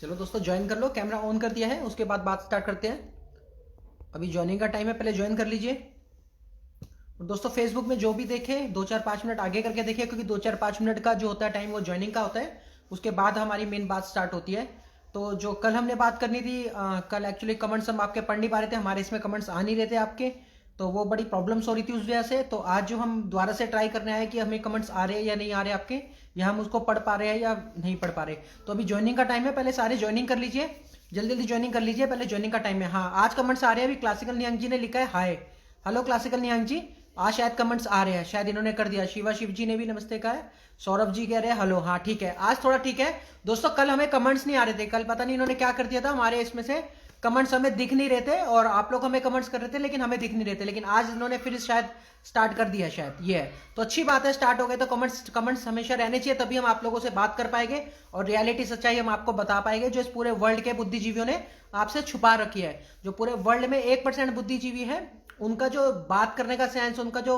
चलो दोस्तों ज्वाइन कर लो, कैमरा ऑन कर दिया है, उसके बाद बात स्टार्ट करते हैं। अभी ज्वाइनिंग का टाइम है, पहले ज्वाइन कर लीजिए। और दोस्तों फेसबुक में जो भी देखे 2-4-5 मिनट आगे करके देखिए, क्योंकि 2-4-5 मिनट का जो होता है टाइम वो ज्वाइनिंग का होता है, उसके बाद हमारी मेन बात स्टार्ट होती है। तो जो कल हमने बात करनी थी, कल एक्चुअली कमेंट्स हम आपके पढ़ नहीं पा रहे थे, हमारे इसमें कमेंट्स आ नहीं रहे थे आपके, तो वो बड़ी प्रॉब्लम्स हो रही थी उस वजह से। तो आज जो हम दोबारा से ट्राई करने आए कि हमें कमेंट्स आ रहे हैं या नहीं आ रहे आपके, या हम उसको पढ़ पा रहे हैं या नहीं पढ़ पा रहे। तो अभी ज्वाइनिंग का टाइम है, पहले सारे ज्वाइनिंग कर लीजिए, जल्दी जल्दी ज्वाइनिंग कर लीजिए, पहले ज्वाइनिंग का टाइम है। हाँ आज कमेंट्स आ रहे हैं। अभी क्लासिकल निहंग जी ने लिखा है हाय, हेलो क्लासिकल निहंग जी, आज शायद कमेंट्स आ रहे हैं, शायद इन्होंने कर दिया। शिवा शिव जी ने भी नमस्ते कहा है, सौरभ जी कह रहे हैं हेलो। हाँ ठीक है, आज थोड़ा ठीक है दोस्तों। कल हमें कमेंट्स नहीं आ रहे थे, कल पता नहीं इन्होंने क्या कर दिया था, हमारे इसमें से कमेंट्स हमें दिख नहीं रहे थे, और आप लोग हमें कमेंट्स कर रहे थे लेकिन हमें दिख नहीं रहे थे। लेकिन आज इन्होंने फिर शायद स्टार्ट कर दिया, शायद ये है तो अच्छी बात है। स्टार्ट हो गए तो कमेंट्स हमेशा रहने चाहिए, तभी हम आप लोगों से बात कर पाएंगे और रियलिटी सच्चाई हम आपको बता पाएंगे, जो इस पूरे वर्ल्ड के बुद्धिजीवियों ने आपसे छुपा रखी है। जो पूरे वर्ल्ड में 1% बुद्धिजीवी है, उनका जो बात करने का सेंस, उनका जो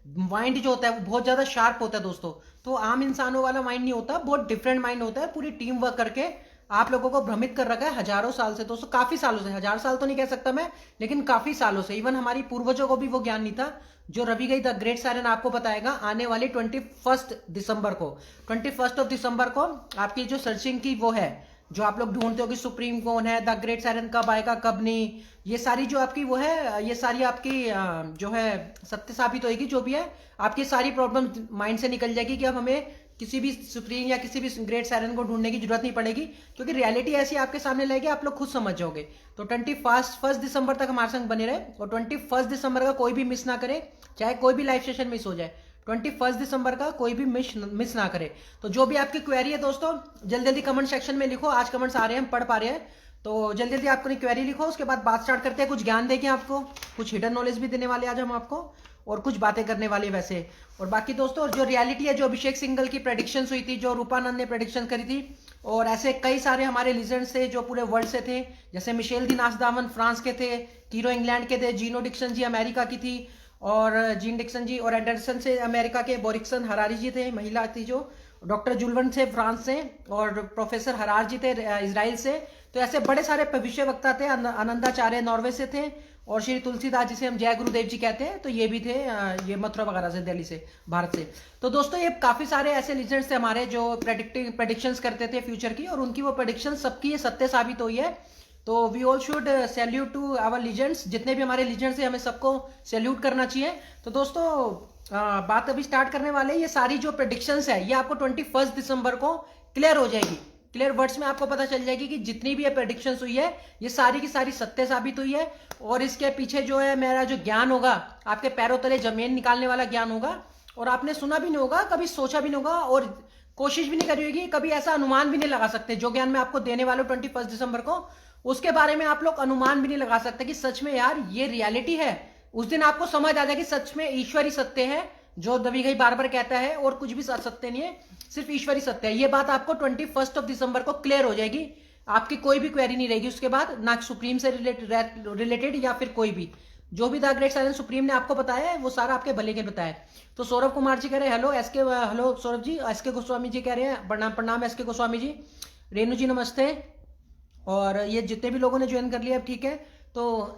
माइंड जो होता है वो बहुत ज्यादा शार्प होता है दोस्तों। तो आम इंसानों वाला माइंड नहीं होता, बहुत डिफरेंट माइंड होता है। पूरी टीम वर्क करके आप लोगों को भ्रमित कर रखा है हजारों साल से दोस्तों, काफी सालों से। 1000 साल तो नहीं कह सकता मैं, लेकिन काफी सालों से। इवन हमारी पूर्वजों को भी वो ज्ञान नहीं था जो रवि गई द ग्रेट सायरन आपको बताएगा आने वाली 21 दिसंबर को। 21 दिसंबर को आपकी जो सर्चिंग की वो है, जो आप लोग ढूंढते हो कि सुप्रीम कौन है, द ग्रेट सायरन कब आएगा कब नहीं, ये सारी जो आपकी वो है, ये सारी आपकी जो है सत्य साबित होगी। जो भी है आपकी सारी प्रॉब्लम माइंड से निकल जाएगी कि अब हमें किसी भी सुप्रीम या किसी भी ग्रेट सायरन को ढूंढने की जरूरत नहीं पड़ेगी, क्योंकि रियलिटी ऐसी आपके सामने लाएगी, आप लोग खुद समझ जाओगे। तो 21 दिसंबर तक हमारे संग बने रहे, और 21 दिसंबर का कोई भी मिस ना करे, चाहे कोई भी लाइव सेशन मिस हो जाए। 21 दिसंबर का कोई भी मिस ना करे। तो जो भी आपकी क्वेरी है दोस्तों, जल्दी जल्दी कमेंट सेक्शन में लिखो। आज कमेंट्स आ रहे हैं, हम पढ़ पा रहे हैं, तो जल्दी जल्दी आपको क्वेरी लिखो, उसके बाद बात स्टार्ट करते हैं। कुछ ज्ञान देंगे आपको, कुछ हिडन नॉलेज भी देने वाले आज हम आपको, और कुछ बातें करने वाले वैसे। और बाकी दोस्तों जो रियलिटी है, जो अभिषेक सिंघल की प्रेडिक्शन हुई थी, जो रूपानंद ने प्रेडिक्शन करी थी, और ऐसे कई सारे हमारे लीजेंड्स थे जो पूरे वर्ल्ड से थे, जैसे मिशेल दी नासदामन फ्रांस के थे, कीरो इंग्लैंड के थे, जीनो डिक्सन जी अमेरिका की थी, और जीन डिक्सन जी, और एंडरसन से अमेरिका के, बोरिक्सन हरारी जी थे, महिला थी जो, डॉक्टर जुलवन से फ्रांस से, और प्रोफेसर हरार जी थे इजराइल से। तो ऐसे बड़े सारे भविष्य वक्ता थे। आनंदाचार्य नॉर्वे से थे, और श्री तुलसीदास जिसे हम जय गुरुदेव जी कहते हैं, तो ये भी थे, ये मथुरा वगैरह से, दिल्ली से, भारत से। तो दोस्तों ये काफी सारे ऐसे लीजेंड्स थे हमारे जो प्रेडिक्शंस करते थे फ्यूचर की, और उनकी वो प्रेडिक्शन सबकी ये सत्य साबित हुई है। तो we all should salute to our legends, जितने भी हमारे लीजेंड्स हैं हमें सबको सैल्यूट करना चाहिए। तो दोस्तों बात अभी स्टार्ट करने वाले हैं। ये सारी जो प्रेडिक्शंस है ये आपको 21 दिसंबर को क्लियर हो जाएगी, क्लियर वर्ड्स में आपको पता चल जाएगी कि जितनी भी ये प्रेडिक्शंस हुई है ये सारी की सारी सत्य साबित हुई है। और इसके पीछे जो है मेरा जो ज्ञान होगा, आपके पैरों तले जमीन निकालने वाला ज्ञान होगा, और आपने सुना भी नहीं होगा, कभी सोचा भी नहीं होगा, और कोशिश भी नहीं करी होगी, कभी ऐसा अनुमान भी नहीं लगा सकते। जो ज्ञान मैं आपको देने वाला हूं 21 दिसंबर को, उसके बारे में आप लोग अनुमान भी नहीं लगा सकते कि सच में यार ये रियलिटी है। उस दिन आपको समझ आ जाएगा कि सच में ईश्वर ही सत्य है, जो दबी गई बार बार कहता है, और कुछ भी सत्य नहीं है, सिर्फ ईश्वर ही सत्य है। ये बात आपको 21 दिसंबर को क्लियर हो जाएगी। आपकी कोई भी क्वेरी नहीं रहेगी उसके बाद, ना सुप्रीम से रिलेटेड या फिर कोई भी, जो भी द ग्रेट साइलेंस सुप्रीम ने आपको बताया है वो सारा आपके भले के बताया है। तो सौरभ कुमार जी कह रहे हैं hello SK, hello Saurabh ji. SK Goswami ji कह रहे हैं प्रणाम प्रणाम एसके गोस्वामी जी। रेणु जी नमस्ते। और ये जितने भी लोगों ने ज्वाइन कर लिया अब ठीक है। तो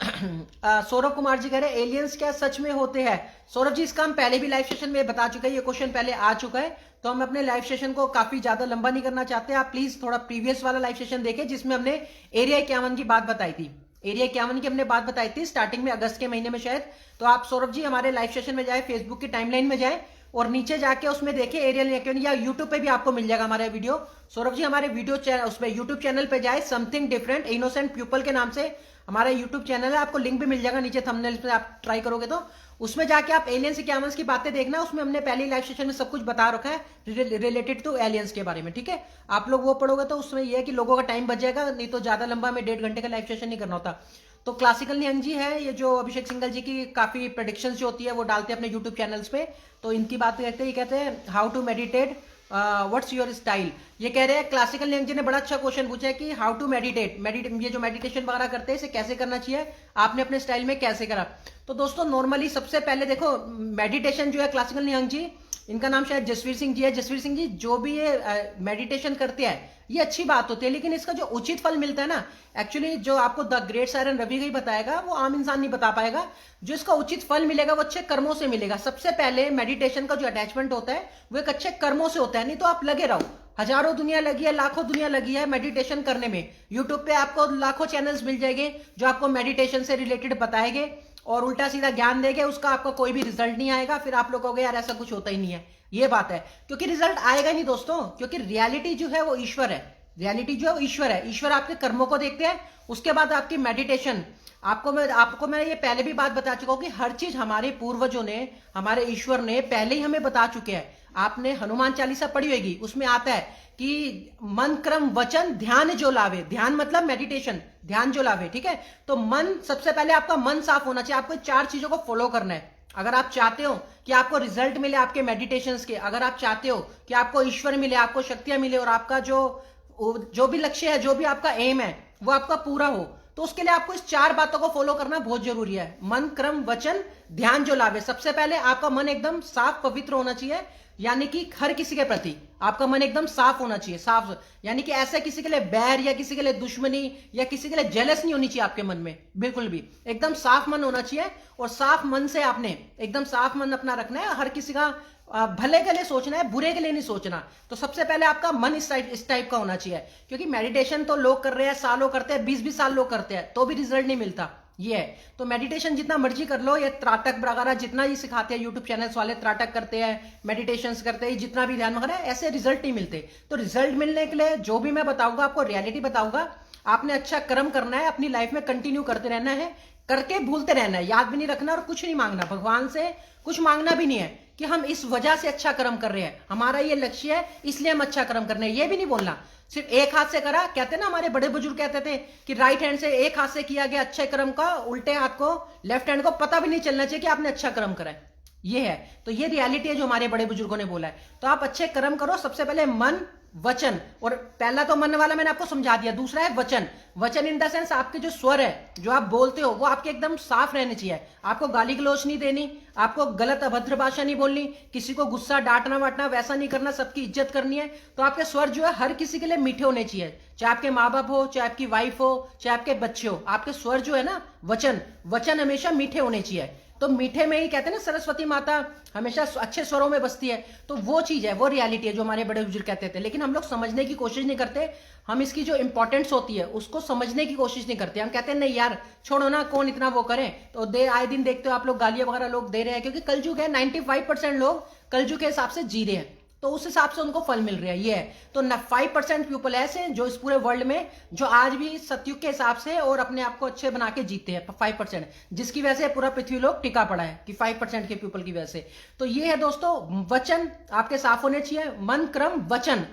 सौरभ कुमार जी कह रहे हैं एलियंस क्या सच में होते हैं? सौरभ जी इसका हम पहले भी लाइव सेशन में बता चुके हैं, ये क्वेश्चन पहले आ चुका है, तो हम अपने लाइव सेशन को काफी ज्यादा लंबा नहीं करना चाहते। आप प्लीज थोड़ा प्रीवियस वाला लाइव सेशन देखें, जिसमें हमने एरिया 51 की बात बताई थी। एरिया 51 की हमने बात बताई थी स्टार्टिंग में, अगस्त के महीने में शायद। तो आप सौरभ जी हमारे लाइव सेशन में जाए, फेसबुक की टाइमलाइन में जाए, और नीचे जाके उसमें देखे एरियल, या यूट्यूब पे भी आपको मिल जाएगा हमारा वीडियो। सौरभ जी हमारे वीडियो उसमें यूट्यूब चैनल पे जाए, समथिंग डिफरेंट इनोसेंट पीपल के नाम से हमारा यूट्यूब चैनल है, आपको लिंक भी मिल जाएगा नीचे थंबनेल पे, आप ट्राई करोगे तो उसमें जाके आप एलियंस इक्यावंस की बातें देखना। उसमें हमने पहली लाइव सेशन में सब कुछ बता रखा है रिलेटेड टू एलियंस के बारे में, ठीक है। आप लोग वो पढ़ोगे तो उसमें यह है कि लोगों का टाइम बच जाएगा, नहीं तो ज्यादा लंबा में 1.5 घंटे का लाइव सेशन नहीं करना होता। तो क्लासिकल निहंग जी है, ये जो अभिषेक सिंघल जी की काफी प्रेडिक्शंस जो होती है वो डालते हैं अपने यूट्यूब चैनल्स पे। तो इनकी बात करते हैं, कहते हैं how to meditate, what's your style. ये कह रहे हैं क्लासिकल निहंग जी ने बड़ा अच्छा क्वेश्चन पूछा है कि हाउ टू मेडिटेट, ये जो मेडिटेशन वगैरह करते हैं इसे कैसे करना चाहिए, आपने अपने स्टाइल में कैसे करा। तो दोस्तों नॉर्मली सबसे पहले देखो, मेडिटेशन जो है क्लासिकल निहंग जी, इनका नाम शायद जसवीर सिंह जी है। जसवीर सिंह जी, जो भी ये मेडिटेशन करते हैं ये अच्छी बात होती है, लेकिन इसका जो उचित फल मिलता है ना, एक्चुअली जो आपको द ग्रेट सायरन रवि ही बताएगा, वो आम इंसान नहीं बता पाएगा। जो इसका उचित फल मिलेगा वो अच्छे कर्मों से मिलेगा। सबसे पहले मेडिटेशन का जो अटैचमेंट होता है वो एक अच्छे कर्मों से होता है। नहीं तो आप लगे रहो, हजारों दुनिया लगी है, लाखों दुनिया लगी है मेडिटेशन करने में। यूट्यूब पे आपको लाखों चैनल्स मिल जाएंगे जो आपको मेडिटेशन से रिलेटेड बताएंगे और उल्टा सीधा ज्ञान देंगे, उसका आपको कोई भी रिजल्ट नहीं आएगा। फिर आप लोग कहोगे यार ऐसा कुछ होता ही नहीं है। ये बात है, क्योंकि रिजल्ट आएगा नहीं दोस्तों, क्योंकि रियलिटी जो है वो ईश्वर है। रियलिटी जो है वो ईश्वर है। ईश्वर आपके कर्मों को देखते हैं, उसके बाद आपकी मेडिटेशन। आपको मैं ये पहले भी बात बता चुका हूं कि हर चीज हमारे पूर्वजों ने, हमारे ईश्वर ने पहले ही हमें बता चुके हैं। आपने हनुमान चालीसा पढ़ी होगी, उसमें आता है कि मन क्रम वचन ध्यान जो लावे। ध्यान मतलब मेडिटेशन, ध्यान जो लावे, ठीक है। तो मन, सबसे पहले आपका मन साफ होना चाहिए। आपको 4 चीजों को फॉलो करना है। अगर आप चाहते हो कि आपको रिजल्ट मिले आपके मेडिटेशंस के, अगर आप चाहते हो कि आपको ईश्वर मिले, आपको शक्तियां मिले और आपका जो भी लक्ष्य है, जो भी आपका एम है वो आपका पूरा हो, तो उसके लिए आपको इस 4 बातों को फॉलो करना बहुत जरूरी है। मन क्रम वचन ध्यान जो लावे। सबसे पहले आपका मन एकदम साफ पवित्र होना चाहिए, यानी कि हर किसी के प्रति आपका मन एकदम साफ होना चाहिए। साफ यानी कि ऐसे किसी के लिए बैर या किसी के लिए दुश्मनी या किसी के लिए जेलस नहीं होनी चाहिए आपके मन में, बिल्कुल भी। एकदम साफ मन होना चाहिए और साफ मन से आपने एकदम साफ मन अपना रखना है। हर किसी का भले के लिए सोचना है, बुरे के लिए नहीं सोचना। तो सबसे पहले आपका मन इस टाइप का होना चाहिए, क्योंकि मेडिटेशन तो लोग कर रहे हैं, सालों करते हैं, 20-20 साल लोग करते हैं, तो भी रिजल्ट नहीं मिलता। ये है, तो मेडिटेशन जितना मर्जी कर लो, ये त्राटक वगैरह जितना ही सिखाते हैं यूट्यूब चैनल्स वाले, त्राटक करते हैं, मेडिटेशन करते हैं, जितना भी ध्यान वगैरह, ऐसे रिजल्ट नहीं मिलते। तो रिजल्ट मिलने के लिए जो भी मैं बताऊंगा आपको, रियलिटी बताऊंगा, आपने अच्छा कर्म करना है, अपनी लाइफ में कंटिन्यू करते रहना है, करके भूलते रहना है, याद भी नहीं रखना और कुछ नहीं मांगना, भगवान से कुछ मांगना भी नहीं है कि हम इस वजह से अच्छा कर्म कर रहे हैं, हमारा ये लक्ष्य है इसलिए हम अच्छा कर्म कर रहे हैं, ये भी नहीं बोलना। सिर्फ एक हाथ से करा, कहते ना हमारे बड़े बुजुर्ग कहते थे कि राइट हैंड से, एक हाथ से किया गया अच्छे कर्म का, उल्टे हाथ को, लेफ्ट हैंड को पता भी नहीं चलना चाहिए कि आपने अच्छा कर्म करा है। ये है, तो ये रियलिटी है जो हमारे बड़े बुजुर्गों ने बोला है। तो आप अच्छे कर्म करो। सबसे पहले मन वचन, और पहला तो मन वाला मैंने आपको समझा दिया, दूसरा है वचन। वचन इन द सेंस आपके जो स्वर है, जो आप बोलते हो, वो आपके एकदम साफ रहने चाहिए। आपको गाली गलौच नहीं देनी, आपको गलत अभद्र भाषा नहीं बोलनी, किसी को गुस्सा डांटना वाटना वैसा नहीं करना, सबकी इज्जत करनी है। तो आपके स्वर जो है हर किसी के लिए मीठे होने चाहिए, चाहे आपके माँ बाप हो, चाहे आपकी वाइफ हो, चाहे आपके बच्चे हो, आपके स्वर जो है ना, वचन हमेशा मीठे होने चाहिए। तो मीठे में ही कहते हैं ना, सरस्वती माता हमेशा अच्छे स्वरों में बसती है। तो वो चीज है, वो रियलिटी है जो हमारे बड़े बुजुर्ग कहते थे। लेकिन हम लोग समझने की कोशिश नहीं करते, हम इसकी जो इंपॉर्टेंस होती है उसको समझने की कोशिश नहीं करते। हम कहते हैं नहीं यार छोड़ो ना, कौन इतना वो करे। तो आए दिन देखते हो आप लोग गालियां वगैरह लोग दे रहे हैं, क्योंकि कलयुग है, 95% लोग कलयुग के हिसाब से जी रहे हैं, तो उस हिसाब से उनको फल मिल रहा है। ये है, तो 5% पीपल ऐसे जो इस पूरे वर्ल्ड में जो आज भी सतयुग के हिसाब से और अपने आप को अच्छे बना के जीते हैं, 5%, जिसकी वजह से पूरा पृथ्वी लोग टिका पड़ा है कि 5% के पीपल की वजह से। तो ये है दोस्तों, वचन आपके साफ होने चाहिए, मन क्रम वचन।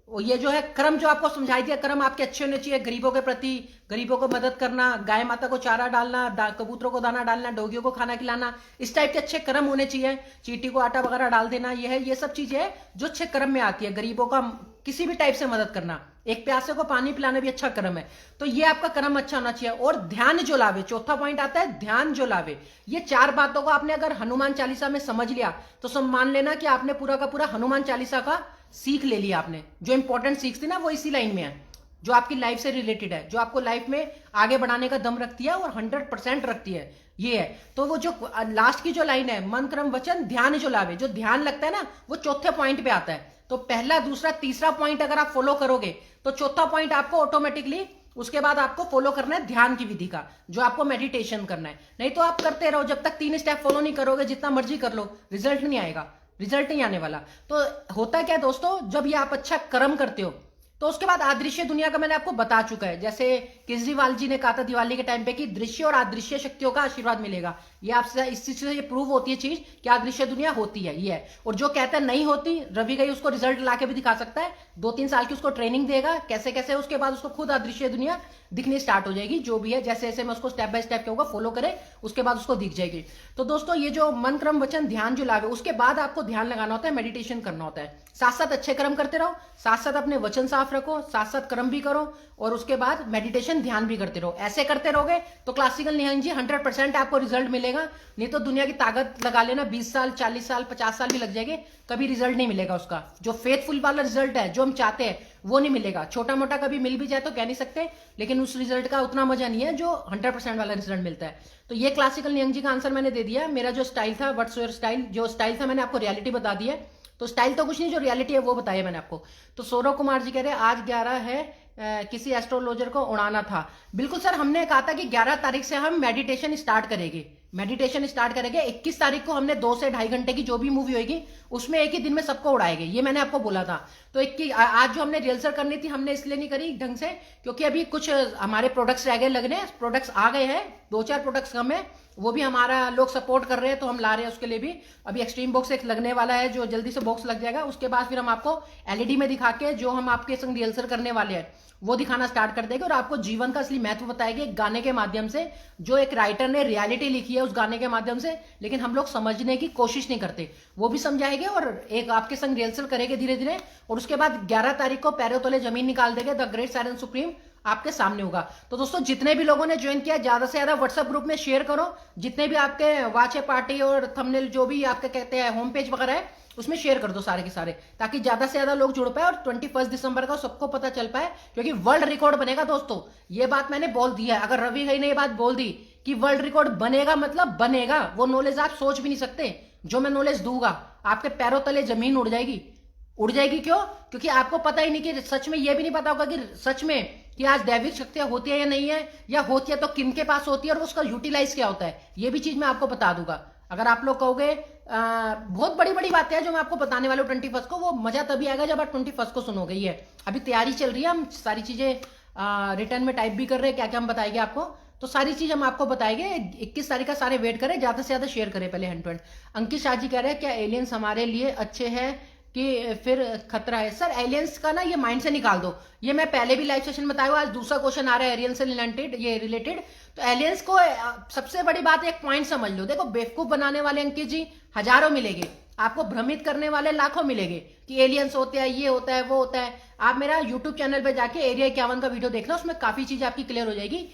ये जो है क्रम जो आपको समझाई दिया, क्रम आपके अच्छे होने चाहिए, गरीबों के प्रति, गरीबों को मदद करना, गाय माता को चारा डालना, कबूतरों को दाना डालना, डोगियों को खाना खिलाना, इस टाइप के अच्छे कर्म होने चाहिए। चींटी को आटा वगैरह डाल देना, ये है, ये सब चीजें जो अच्छे कर्म में आती है। गरीबों का किसी भी टाइप से मदद करना, एक प्यासे को पानी पिलाना भी अच्छा कर्म है। तो ये आपका कर्म अच्छा होना चाहिए। और ध्यान जो लावे, चौथा पॉइंट आता है ध्यान जो लावे। ये 4 बातों को आपने अगर हनुमान चालीसा में समझ लिया तो सब मान लेना कि आपने पूरा का पूरा हनुमान चालीसा का सीख ले लिया। आपने जो इंपॉर्टेंट सीख थी ना, वो इसी लाइन में है, जो आपकी लाइफ से रिलेटेड है, जो आपको लाइफ में आगे बढ़ाने का दम रखती है और 100% रखती है। ये है, तो वो जो लास्ट की जो लाइन है, मन क्रम वचन ध्यान जो लावे, जो ध्यान लगता है ना, वो चौथे पॉइंट पे आता है। तो पहला, दूसरा, तीसरा पॉइंट अगर आप फॉलो करोगे तो चौथा पॉइंट आपको ऑटोमेटिकली उसके बाद आपको फॉलो करना है ध्यान की विधि का, जो आपको मेडिटेशन करना है। नहीं तो आप करते रहो, जब तक 3 स्टेप फॉलो नहीं करोगे, जितना मर्जी कर लो, रिजल्ट नहीं आएगा, रिजल्ट नहीं आने वाला। तो होता क्या है दोस्तों, जब ये आप अच्छा कर्म करते हो तो उसके बाद अदृश्य दुनिया का मैंने आपको बता चुका है। जैसे केजरीवाल जी ने कहा था दिवाली के टाइम पे कि दृश्य और अदृश्य शक्तियों का आशीर्वाद मिलेगा। ये आपसे इस चीज से ये प्रूव होती है चीज कि अदृश्य दुनिया होती है, ये है। और जो कहता है नहीं होती, रवि गई उसको रिजल्ट लाके भी दिखा सकता है। 2-3 साल की उसको ट्रेनिंग देगा कैसे कैसे, उसके बाद उसको खुद अदृश्य दुनिया दिखनी स्टार्ट हो जाएगी। जो भी है, जैसे जैसे मैं उसको स्टेप बाय स्टेप कहूंगा फॉलो करे, उसके बाद उसको दिख जाएगी। तो दोस्तों, ये जो मन क्रम वचन ध्यान जो लावे, उसके बाद आपको ध्यान लगाना होता है, मेडिटेशन करना होता है। साथ साथ अच्छे कर्म करते रहो, साथ साथ अपने वचन साफ रखो, साथ साथ कर्म भी करो, और उसके बाद मेडिटेशन ध्यान भी करते रहो। ऐसे करते रहोगे तो क्लासिकल निहंग जी 100% आपको रिजल्ट मिलेगा। नहीं तो दुनिया की ताकत लगा लेना, 20 साल 40 साल 50 साल भी लग जाएंगे, कभी रिजल्ट नहीं मिलेगा उसका। जो फेथफुल वाला रिजल्ट है, जो हम चाहते हैं, वो नहीं मिलेगा। छोटा मोटा कभी मिल भी जाए तो कह नहीं सकते, लेकिन उस रिजल्ट का उतना मजा नहीं है जो 100% वाला रिजल्ट मिलता है। तो ये क्लासिकल निहंग जी का आंसर मैंने दे दिया। मेरा जो स्टाइल था, व्हाट्स योर स्टाइल, जो स्टाइल था मैंने आपको रियलिटी बता दी है। तो स्टाइल तो कुछ नहीं, जो रियलिटी है वो बताया मैंने आपको। तो सौरभ कुमार जी कह रहे हैं आज 11 है, किसी एस्ट्रोलॉजर को उड़ाना था। बिल्कुल सर, हमने कहा था कि 11 तारीख से हम मेडिटेशन स्टार्ट करेंगे। मेडिटेशन स्टार्ट करेंगे 21 तारीख को। हमने 2 से 2.5 घंटे की जो भी मूवी होगी उसमें एक ही दिन में सबको उड़ाएंगे, ये मैंने आपको बोला था। तो आज जो हमने रिहर्सल करनी थी हमने इसलिए नहीं करी ढंग से, क्योंकि अभी कुछ हमारे प्रोडक्ट्स रह गए लगने। प्रोडक्ट्स आ गए हैं, 2-4 प्रोडक्ट्स कम है, वो भी हमारा लोग सपोर्ट कर रहे हैं तो हम ला रहे हैं उसके लिए भी। अभी एक्सट्रीम बॉक्स एक लगने वाला है, जो जल्दी से बॉक्स लग जाएगा। उसके बाद फिर हम आपको एलईडी में दिखा के जो हम आपके संग रिहर्सल करने वाले हैं वो दिखाना स्टार्ट कर देंगे, और आपको जीवन का असली महत्व बताएंगे एक गाने के माध्यम से, जो एक राइटर ने रियलिटी लिखी है उस गाने के माध्यम से, लेकिन हम लोग समझने की कोशिश नहीं करते। वो भी समझाएंगे और एक आपके संग रिहर्सल करेंगे धीरे धीरे। और उसके बाद 11 तारीख को पैरों तले जमीन निकाल देंगे, द ग्रेट साइलेंट सुप्रीम आपके सामने होगा। तो दोस्तों, जितने भी लोगों ने ज्वाइन किया ज्यादा से ज्यादा व्हाट्सएप ग्रुप में शेयर करो। जितने भी आपके वाचे पार्टी और थंबनेल जो भी आपके कहते हैं होम पेज वगैरह है उसमें शेयर कर दो सारे के सारे, ताकि ज्यादा से ज्यादा लोग जुड़ पाए और 21 दिसंबर का सबको पता चल पाए, क्योंकि वर्ल्ड रिकॉर्ड बनेगा दोस्तों। ये बात मैंने बोल दी है। अगर रवि गई ने ये बात बोल दी कि वर्ल्ड रिकॉर्ड बनेगा, मतलब बनेगा। वो नॉलेज आप सोच भी नहीं सकते। जो मैं नॉलेज दूंगा आपके पैरों तले जमीन उड़ जाएगी। उड़ जाएगी क्यों? क्योंकि आपको पता ही नहीं कि सच में, ये भी नहीं पता होगा कि सच में कि आज दैविक शक्तियां होती है या नहीं है, या होती है तो किन के पास होती है और उसका यूटिलाइज क्या होता है। ये भी चीज मैं आपको बता दूंगा। अगर आप लोग कहोगे बहुत बड़ी बड़ी बातें हैं जो मैं आपको बताने वाला हूँ 21 को, वो मजा तभी आएगा जब आप 21 को सुनोगे। ये अभी तैयारी चल रही है, हम सारी चीजें रिटर्न में टाइप भी कर रहे हैं, क्या क्या हम बताएंगे आपको। तो सारी चीज हम आपको बताएंगे। 21 तारीख का सारे वेट करें, ज्यादा से ज्यादा शेयर करें पहले हैंड टू हैंड। अंकित शाह जी कह रहे हैं क्या एलियंस हमारे लिए अच्छे हैं कि फिर खतरा है? सर एलियंस का ना ये माइंड से निकाल दो। ये मैं पहले भी लाइव सेशन बताया हुआ, आज दूसरा क्वेश्चन आ रहा है एलियंस से रिलेटेड। तो एलियंस को सबसे बड़ी बात एक पॉइंट समझ लो। देखो, बेवकूफ बनाने वाले अंकित जी हजारों मिलेंगे, आपको भ्रमित करने वाले लाखों मिलेंगे कि एलियंस होते हैं, ये होता है, वो होता है। आप मेरा यूट्यूब चैनल पे जाके एरिया 51 का वीडियो देखना, उसमें काफी चीजें आपकी क्लियर हो जाएगी।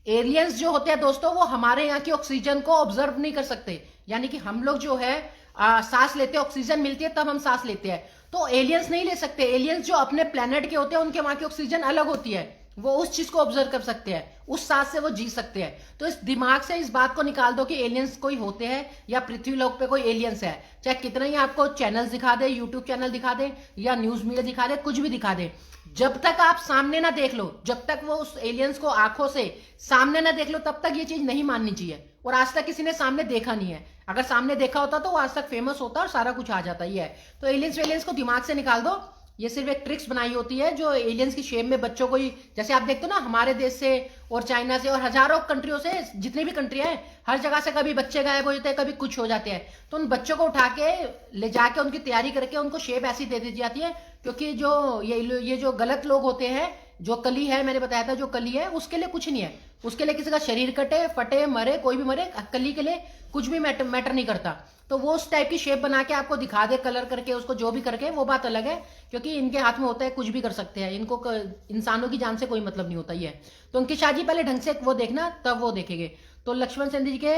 एलियंस जो होते हैं दोस्तों, वो हमारे यहाँ की ऑक्सीजन को ऑब्जर्व नहीं कर सकते। यानी कि हम लोग जो है सांस लेते हैं, ऑक्सीजन मिलती है तब हम सांस लेते हैं, तो एलियंस नहीं ले सकते। एलियंस जो अपने प्लेनेट के होते हैं उनके वहां की ऑक्सीजन अलग होती है, वो उस चीज को ऑब्जर्व कर सकते हैं, उस सांस से वो जी सकते हैं। तो इस दिमाग से इस बात को निकाल दो कि एलियंस कोई होते हैं या पृथ्वी लोक पे कोई एलियंस है। चाहे कितना ही आपको चैनल दिखा दे, यूट्यूब चैनल दिखा दे या न्यूज मीडिया दिखा दे, कुछ भी दिखा दे, जब तक आप सामने ना देख लो, जब तक वो उस एलियंस को आंखों से सामने ना देख लो, तब तक ये चीज नहीं माननी चाहिए। और आज तक किसी ने सामने देखा नहीं है। अगर सामने देखा होता तो वो आज तक फेमस होता और सारा कुछ आ जाता ही है। तो एलियंस को दिमाग से निकाल दो। ये सिर्फ एक ट्रिक्स बनाई होती है जो एलियंस की शेप में बच्चों को ही, जैसे आप देखते हो ना हमारे देश से और चाइना से और हजारों कंट्रियों से, जितनी भी कंट्रियां हैं, हर जगह से कभी बच्चे गायब हो जाते हैं, कभी कुछ हो जाते हैं। तो उन बच्चों को उठा के ले जाके उनकी तैयारी करके उनको शेप ऐसी दे दी जाती है, क्योंकि जो ये जो गलत लोग होते हैं, जो कली है, मैंने बताया था जो कली है उसके लिए कुछ नहीं है। उसके लिए किसी का शरीर कटे, फटे, मरे, कोई भी मरे, कली के लिए कुछ भी मैटर नहीं करता। तो वो उस टाइप की शेप बना के आपको दिखा दे, कलर करके उसको, जो भी करके, वो बात अलग है, क्योंकि इनके हाथ में होता है, कुछ भी कर सकते हैं। इनको इंसानों की जान से कोई मतलब नहीं होता ही है। तो उनकी शादी पहले ढंग से वो देखना, तब वो देखेंगे। तो लक्ष्मण सिंह जी के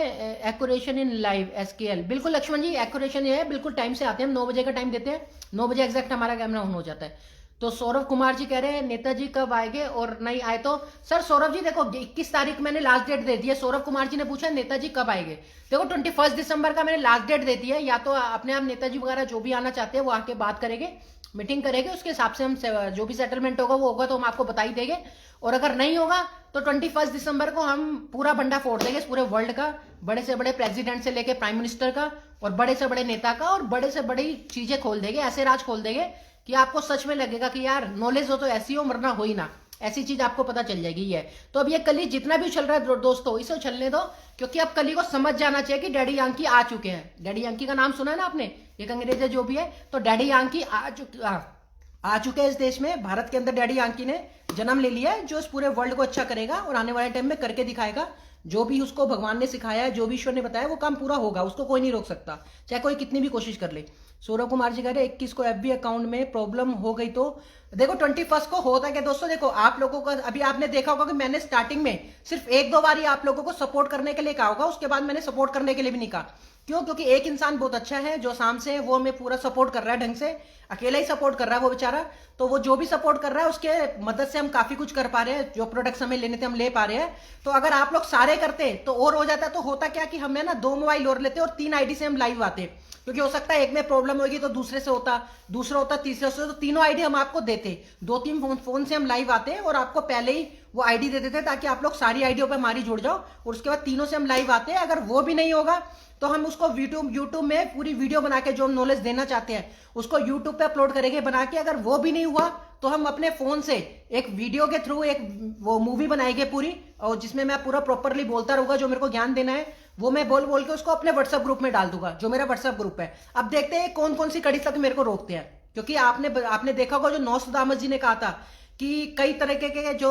एक्यूरेशन इन लाइव SKL, बिल्कुल लक्ष्मण जी, एक्यूरेशन ये है, बिल्कुल टाइम से आते हैं हम, 9 बजे का टाइम देते हैं, 9 बजे एग्जैक्ट हमारा कैमरा ऑन हो जाता है। तो सौरभ कुमार जी कह रहे हैं नेताजी कब आएंगे और नहीं आए तो? सर सौरभ जी देखो, 21 तारीख मैंने लास्ट डेट दे दी है। सौरभ कुमार जी ने पूछा नेताजी कब आएंगे। देखो 21 दिसंबर का मैंने लास्ट डेट दे दी है। या तो अपने आप नेताजी वगैरह जो भी आना चाहते हैं वो आके बात करेंगे, मीटिंग करेंगे, उसके हिसाब से हम जो भी सेटलमेंट होगा वो होगा तो हम आपको बता ही देंगे। और अगर नहीं होगा तो 21 दिसंबर को हम पूरा बंडा फोड़ देंगे पूरे वर्ल्ड का, बड़े से बड़े प्रेसिडेंट से लेके प्राइम मिनिस्टर का, और बड़े से बड़े नेता का, और बड़े से बड़ी चीजें खोल देंगे, ऐसे राज खोल देंगे कि आपको सच में लगेगा कि यार नॉलेज हो तो ऐसी हो, वरना हो ही ना, ऐसी चीज आपको पता चल जाएगी। है तो अब ये कली जितना भी उछल रहा है दोस्तों, इसे उछलने दो, क्योंकि अब कली को समझ जाना चाहिए कि डैडी यांकी आ चुके हैं। डैडी यांकी का नाम सुना है ना आपने, एक अंग्रेज है जो भी है, तो डैडी यांकी आ चुके हैं इस देश में, भारत के अंदर। डैडी यांकी ने जन्म ले लिया है, जो इस पूरे वर्ल्ड को अच्छा करेगा और आने वाले टाइम में करके दिखाएगा। जो भी उसको भगवान ने सिखाया है, जो भी ईश्वर ने बताया, वो काम पूरा होगा, उसको कोई नहीं रोक सकता, चाहे कोई कितनी भी कोशिश कर ले। सौरभ कुमार जी कह रहे 21 को एफबी अकाउंट में प्रॉब्लम हो गई तो देखो 21 को होता क्या दोस्तों, देखो आप लोगों का अभी आपने देखा होगा कि मैंने स्टार्टिंग में सिर्फ एक दो बार ही आप लोगों को सपोर्ट करने के लिए कहा होगा, उसके बाद मैंने सपोर्ट करने के लिए भी नहीं कहा। क्यों? क्योंकि एक इंसान बहुत अच्छा है जो शाम से वो हमें पूरा सपोर्ट कर रहा है ढंग से, अकेला ही सपोर्ट कर रहा है वो बेचारा, तो वो जो भी सपोर्ट कर रहा है उसके मदद से हम काफी कुछ कर पा रहे हैं, जो प्रोडक्ट्स हमें लेने थे हम ले पा रहे हैं। तो अगर आप लोग सारे करते तो और हो जाता, तो होता क्या कि हमें ना 2 मोबाइल और लेते और 3 आईडी से हम लाइव आते, क्योंकि हो सकता है एक में प्रॉब्लम होगी तो दूसरे से होता, दूसरा होता तीसरे से, तो तीनों आईडी हम आपको देते, 2-3 फोन से हम लाइव आते और आपको पहले ही वो आईडी दे देते ताकि आप लोग सारी आईडियों पे हमारी जुड़ जाओ, और उसके बाद तीनों से हम लाइव आते हैं। अगर वो भी नहीं होगा तो हम उसको यूट्यूब में पूरी वीडियो बना के जो हम नॉलेज देना चाहते हैं उसको यूट्यूब पे अपलोड करेंगे बना के। अगर वो भी नहीं हुआ तो हम अपने फोन से एक वीडियो के थ्रू एक वो मूवी बनाएंगे पूरी, और जिसमें मैं पूरा प्रॉपरली बोलता रहूंगा, जो मेरे को ज्ञान देना है वो मैं बोल बोल के उसको अपने व्हाट्सएप ग्रुप में डाल दूंगा, जो मेरा व्हाट्सएप ग्रुप है। अब देखते हैं कौन कौन सी कड़ी तक मेरे को रोकते हैं, क्योंकि आपने देखा होगा जो नौस्ट्राडामस जी ने कहा था कि कई तरीके के जो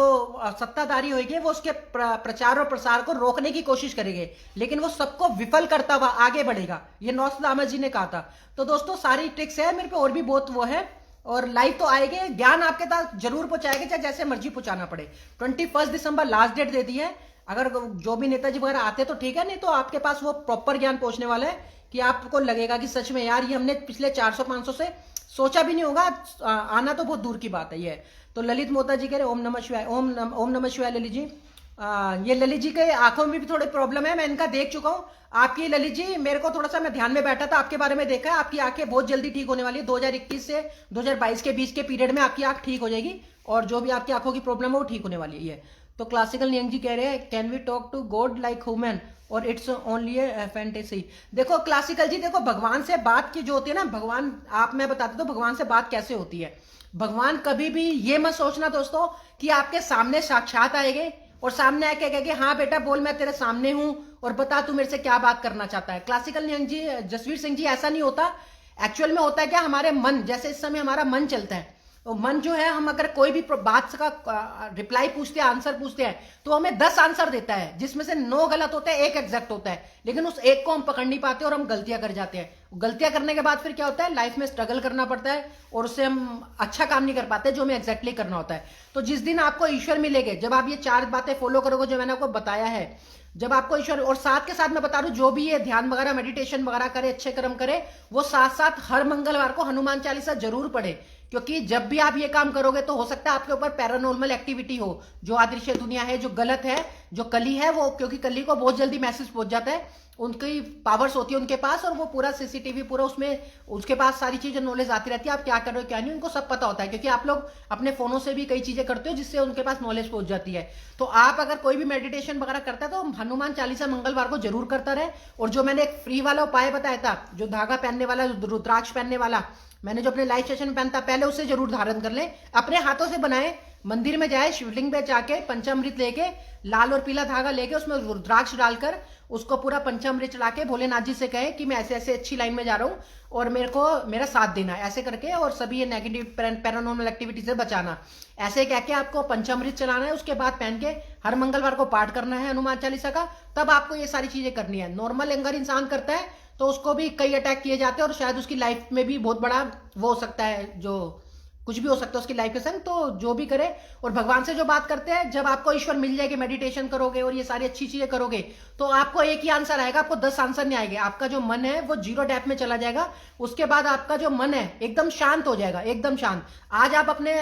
सत्ताधारी होंगे वो उसके प्रचार और प्रसार को रोकने की कोशिश करेंगे, लेकिन वो सबको विफल करता हुआ आगे बढ़ेगा, ये नौस्ट्राडामस जी ने कहा था। तो दोस्तों सारी ट्रिक्स है मेरे पे, और भी बहुत वो है, और लाइव तो आएंगे, ज्ञान आपके पास जरूर पहुंचाएंगे, चाहे जैसे मर्जी पहुंचाना पड़े। 21 दिसंबर लास्ट डेट दे दी है, अगर जो भी नेताजी वगैरह आते तो ठीक है, नहीं तो आपके पास वो प्रॉपर ज्ञान पहुंचने वाला है कि आपको लगेगा कि सच में यार ये हमने पिछले 400-500 से सोचा भी नहीं होगा, आना तो बहुत दूर की बात है ये। तो ललित मोता जी कह रहे ओम नमः शिवाय, ओम नमः शिवाय ललित जी। ये ललित जी के आंखों में भी थोड़ी प्रॉब्लम है, मैं इनका देख चुका हूँ। आपकी ललित जी मेरे को थोड़ा सा, मैं ध्यान में बैठा था, आपके बारे में देखा है, आपकी आंखें बहुत जल्दी ठीक होने वाली है, 2021 से 2022 के बीच के पीरियड में आपकी आंख ठीक हो जाएगी, और जो भी आपकी आंखों की प्रॉब्लम है वो ठीक होने वाली है। तो क्लासिकल नियंग जी कह रहे हैं can we talk to God like human और इट्स ओनली ए फैंटेसी। देखो क्लासिकल जी, देखो भगवान से बात की जो होती है ना, भगवान मैं बताती हूँ भगवान से बात कैसे होती है। भगवान कभी भी ये मत सोचना दोस्तों कि आपके सामने साक्षात आएंगे और सामने आके कहेंगे हाँ बेटा बोल मैं तेरे सामने हूं और बता तू मेरे से क्या बात करना चाहता है। क्लासिकल नियंग जी, जसवीर सिंह जी, ऐसा नहीं होता। एक्चुअल में होता है क्या, हमारे मन, जैसे इस समय हमारा मन चलता है, तो मन जो है, हम अगर कोई भी बात का रिप्लाई पूछते हैं, आंसर पूछते हैं, तो हमें 10 आंसर देता है, जिसमें से 9 गलत होता है, 1 एग्जैक्ट होता है, लेकिन उस एक को हम पकड़ नहीं पाते और हम गलतियां कर जाते हैं। गलतियां करने के बाद फिर क्या होता है, लाइफ में स्ट्रगल करना पड़ता है और उससे हम अच्छा काम नहीं कर पाते जो हमें एग्जैक्टली करना होता है। तो जिस दिन आपको ईश्वर मिलेंगे, जब आप ये 4 बातें फॉलो करोगे जो मैंने आपको बताया है, जब आपको ईश्वर, और साथ के साथ मैं बता रहा हूं जो भी ये ध्यान वगैरह मेडिटेशन वगैरह करे, अच्छे कर्म करे, वो साथ साथ हर मंगलवार को हनुमान चालीसा जरूर पढ़े, क्योंकि जब भी आप ये काम करोगे तो हो सकता है आपके ऊपर पैरानॉर्मल एक्टिविटी हो, जो अदृश्य दुनिया है, जो गलत है, जो कली है, वो, क्योंकि कली को बहुत जल्दी मैसेज पहुंच जाता है, उनकी पावर्स होती है उनके पास, और वो पूरा सीसीटीवी पूरा उसमें उसके पास सारी चीजें नॉलेज आती रहती है, आप क्या कर रहे हो क्या नहीं, उनको सब पता होता है, क्योंकि आप लोग अपने फोनों से भी कई चीजें करते हो जिससे उनके पास नॉलेज पहुंच जाती है। तो आप अगर कोई भी मेडिटेशन वगैरह करता है तो हनुमान चालीसा मंगलवार को जरूर करता रहे। और जो मैंने एक फ्री वाला उपाय बताया था, जो धागा पहनने वाला, रुद्राक्ष पहनने वाला, मैंने जो अपने लाइव सेशन में पहनता, पहले उसे जरूर धारण कर ले, अपने हाथों से बनाए, मंदिर में जाए, शिवलिंग पे जाके पंचामृत लेके, लाल और पीला धागा लेके उसमें रुद्राक्ष डालकर उसको पूरा पंचामृत चढ़ा के भोलेनाथ जी से कहे कि मैं ऐसे ऐसे अच्छी लाइन में जा रहा हूँ और मेरे को मेरा साथ देना है, ऐसे करके, और सभी ये नेगेटिव पैरानॉर्मल एक्टिविटी से बचाना, ऐसे कह के आपको पंचामृत चलाना है। उसके बाद पहन के हर मंगलवार को पाठ करना है हनुमान चालीसा का, तब आपको ये सारी चीजें करनी है। नॉर्मल अगर इंसान करता है तो उसको भी कई अटैक किए जाते हैं और शायद उसकी लाइफ में भी बहुत बड़ा वो हो सकता है, जो कुछ भी हो सकता है उसकी लाइफ के संग। तो जो भी करे, और भगवान से जो बात करते हैं, जब आपको ईश्वर मिल जाएगी, मेडिटेशन करोगे और ये सारी अच्छी चीजें करोगे, तो आपको एक ही आंसर आएगा, आपको 10 आंसर नहीं आएंगे। आपका जो मन है वो जीरो डेप्थ में चला जाएगा, उसके बाद आपका जो मन है एकदम शांत हो जाएगा, एकदम शांत। आज आप अपने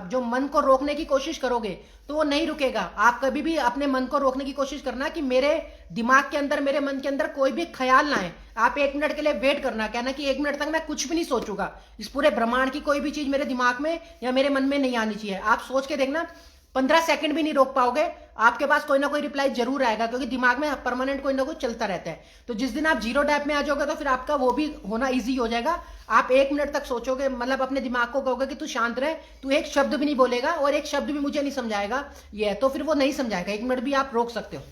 जो मन को रोकने की कोशिश करोगे तो वो नहीं रुकेगा। आप कभी भी अपने मन को रोकने की कोशिश करना कि मेरे दिमाग के अंदर, मेरे मन के अंदर कोई भी ख्याल ना आए। आप 1 मिनट के लिए वेट करना, कहना कि 1 मिनट तक मैं कुछ भी नहीं सोचूंगा, इस पूरे ब्रह्मांड की कोई भी चीज मेरे दिमाग में या मेरे मन में नहीं आनी चाहिए। आप सोच के देखना, 15 सेकंड भी नहीं रोक पाओगे, आपके पास कोई ना कोई रिप्लाई जरूर आएगा, क्योंकि दिमाग में परमानेंट कोई ना कोई चलता रहता है। तो जिस दिन आप जीरो डेप्थ में आ जाओगे तो फिर आपका वो भी होना ईजी हो जाएगा। आप 1 मिनट तक सोचोगे, मतलब अपने दिमाग को कहोगे कि तू शांत रहे, तू एक शब्द भी नहीं बोलेगा और एक शब्द भी मुझे नहीं समझाएगा, ये तो फिर वो नहीं समझाएगा। 1 मिनट भी आप रोक सकते हो।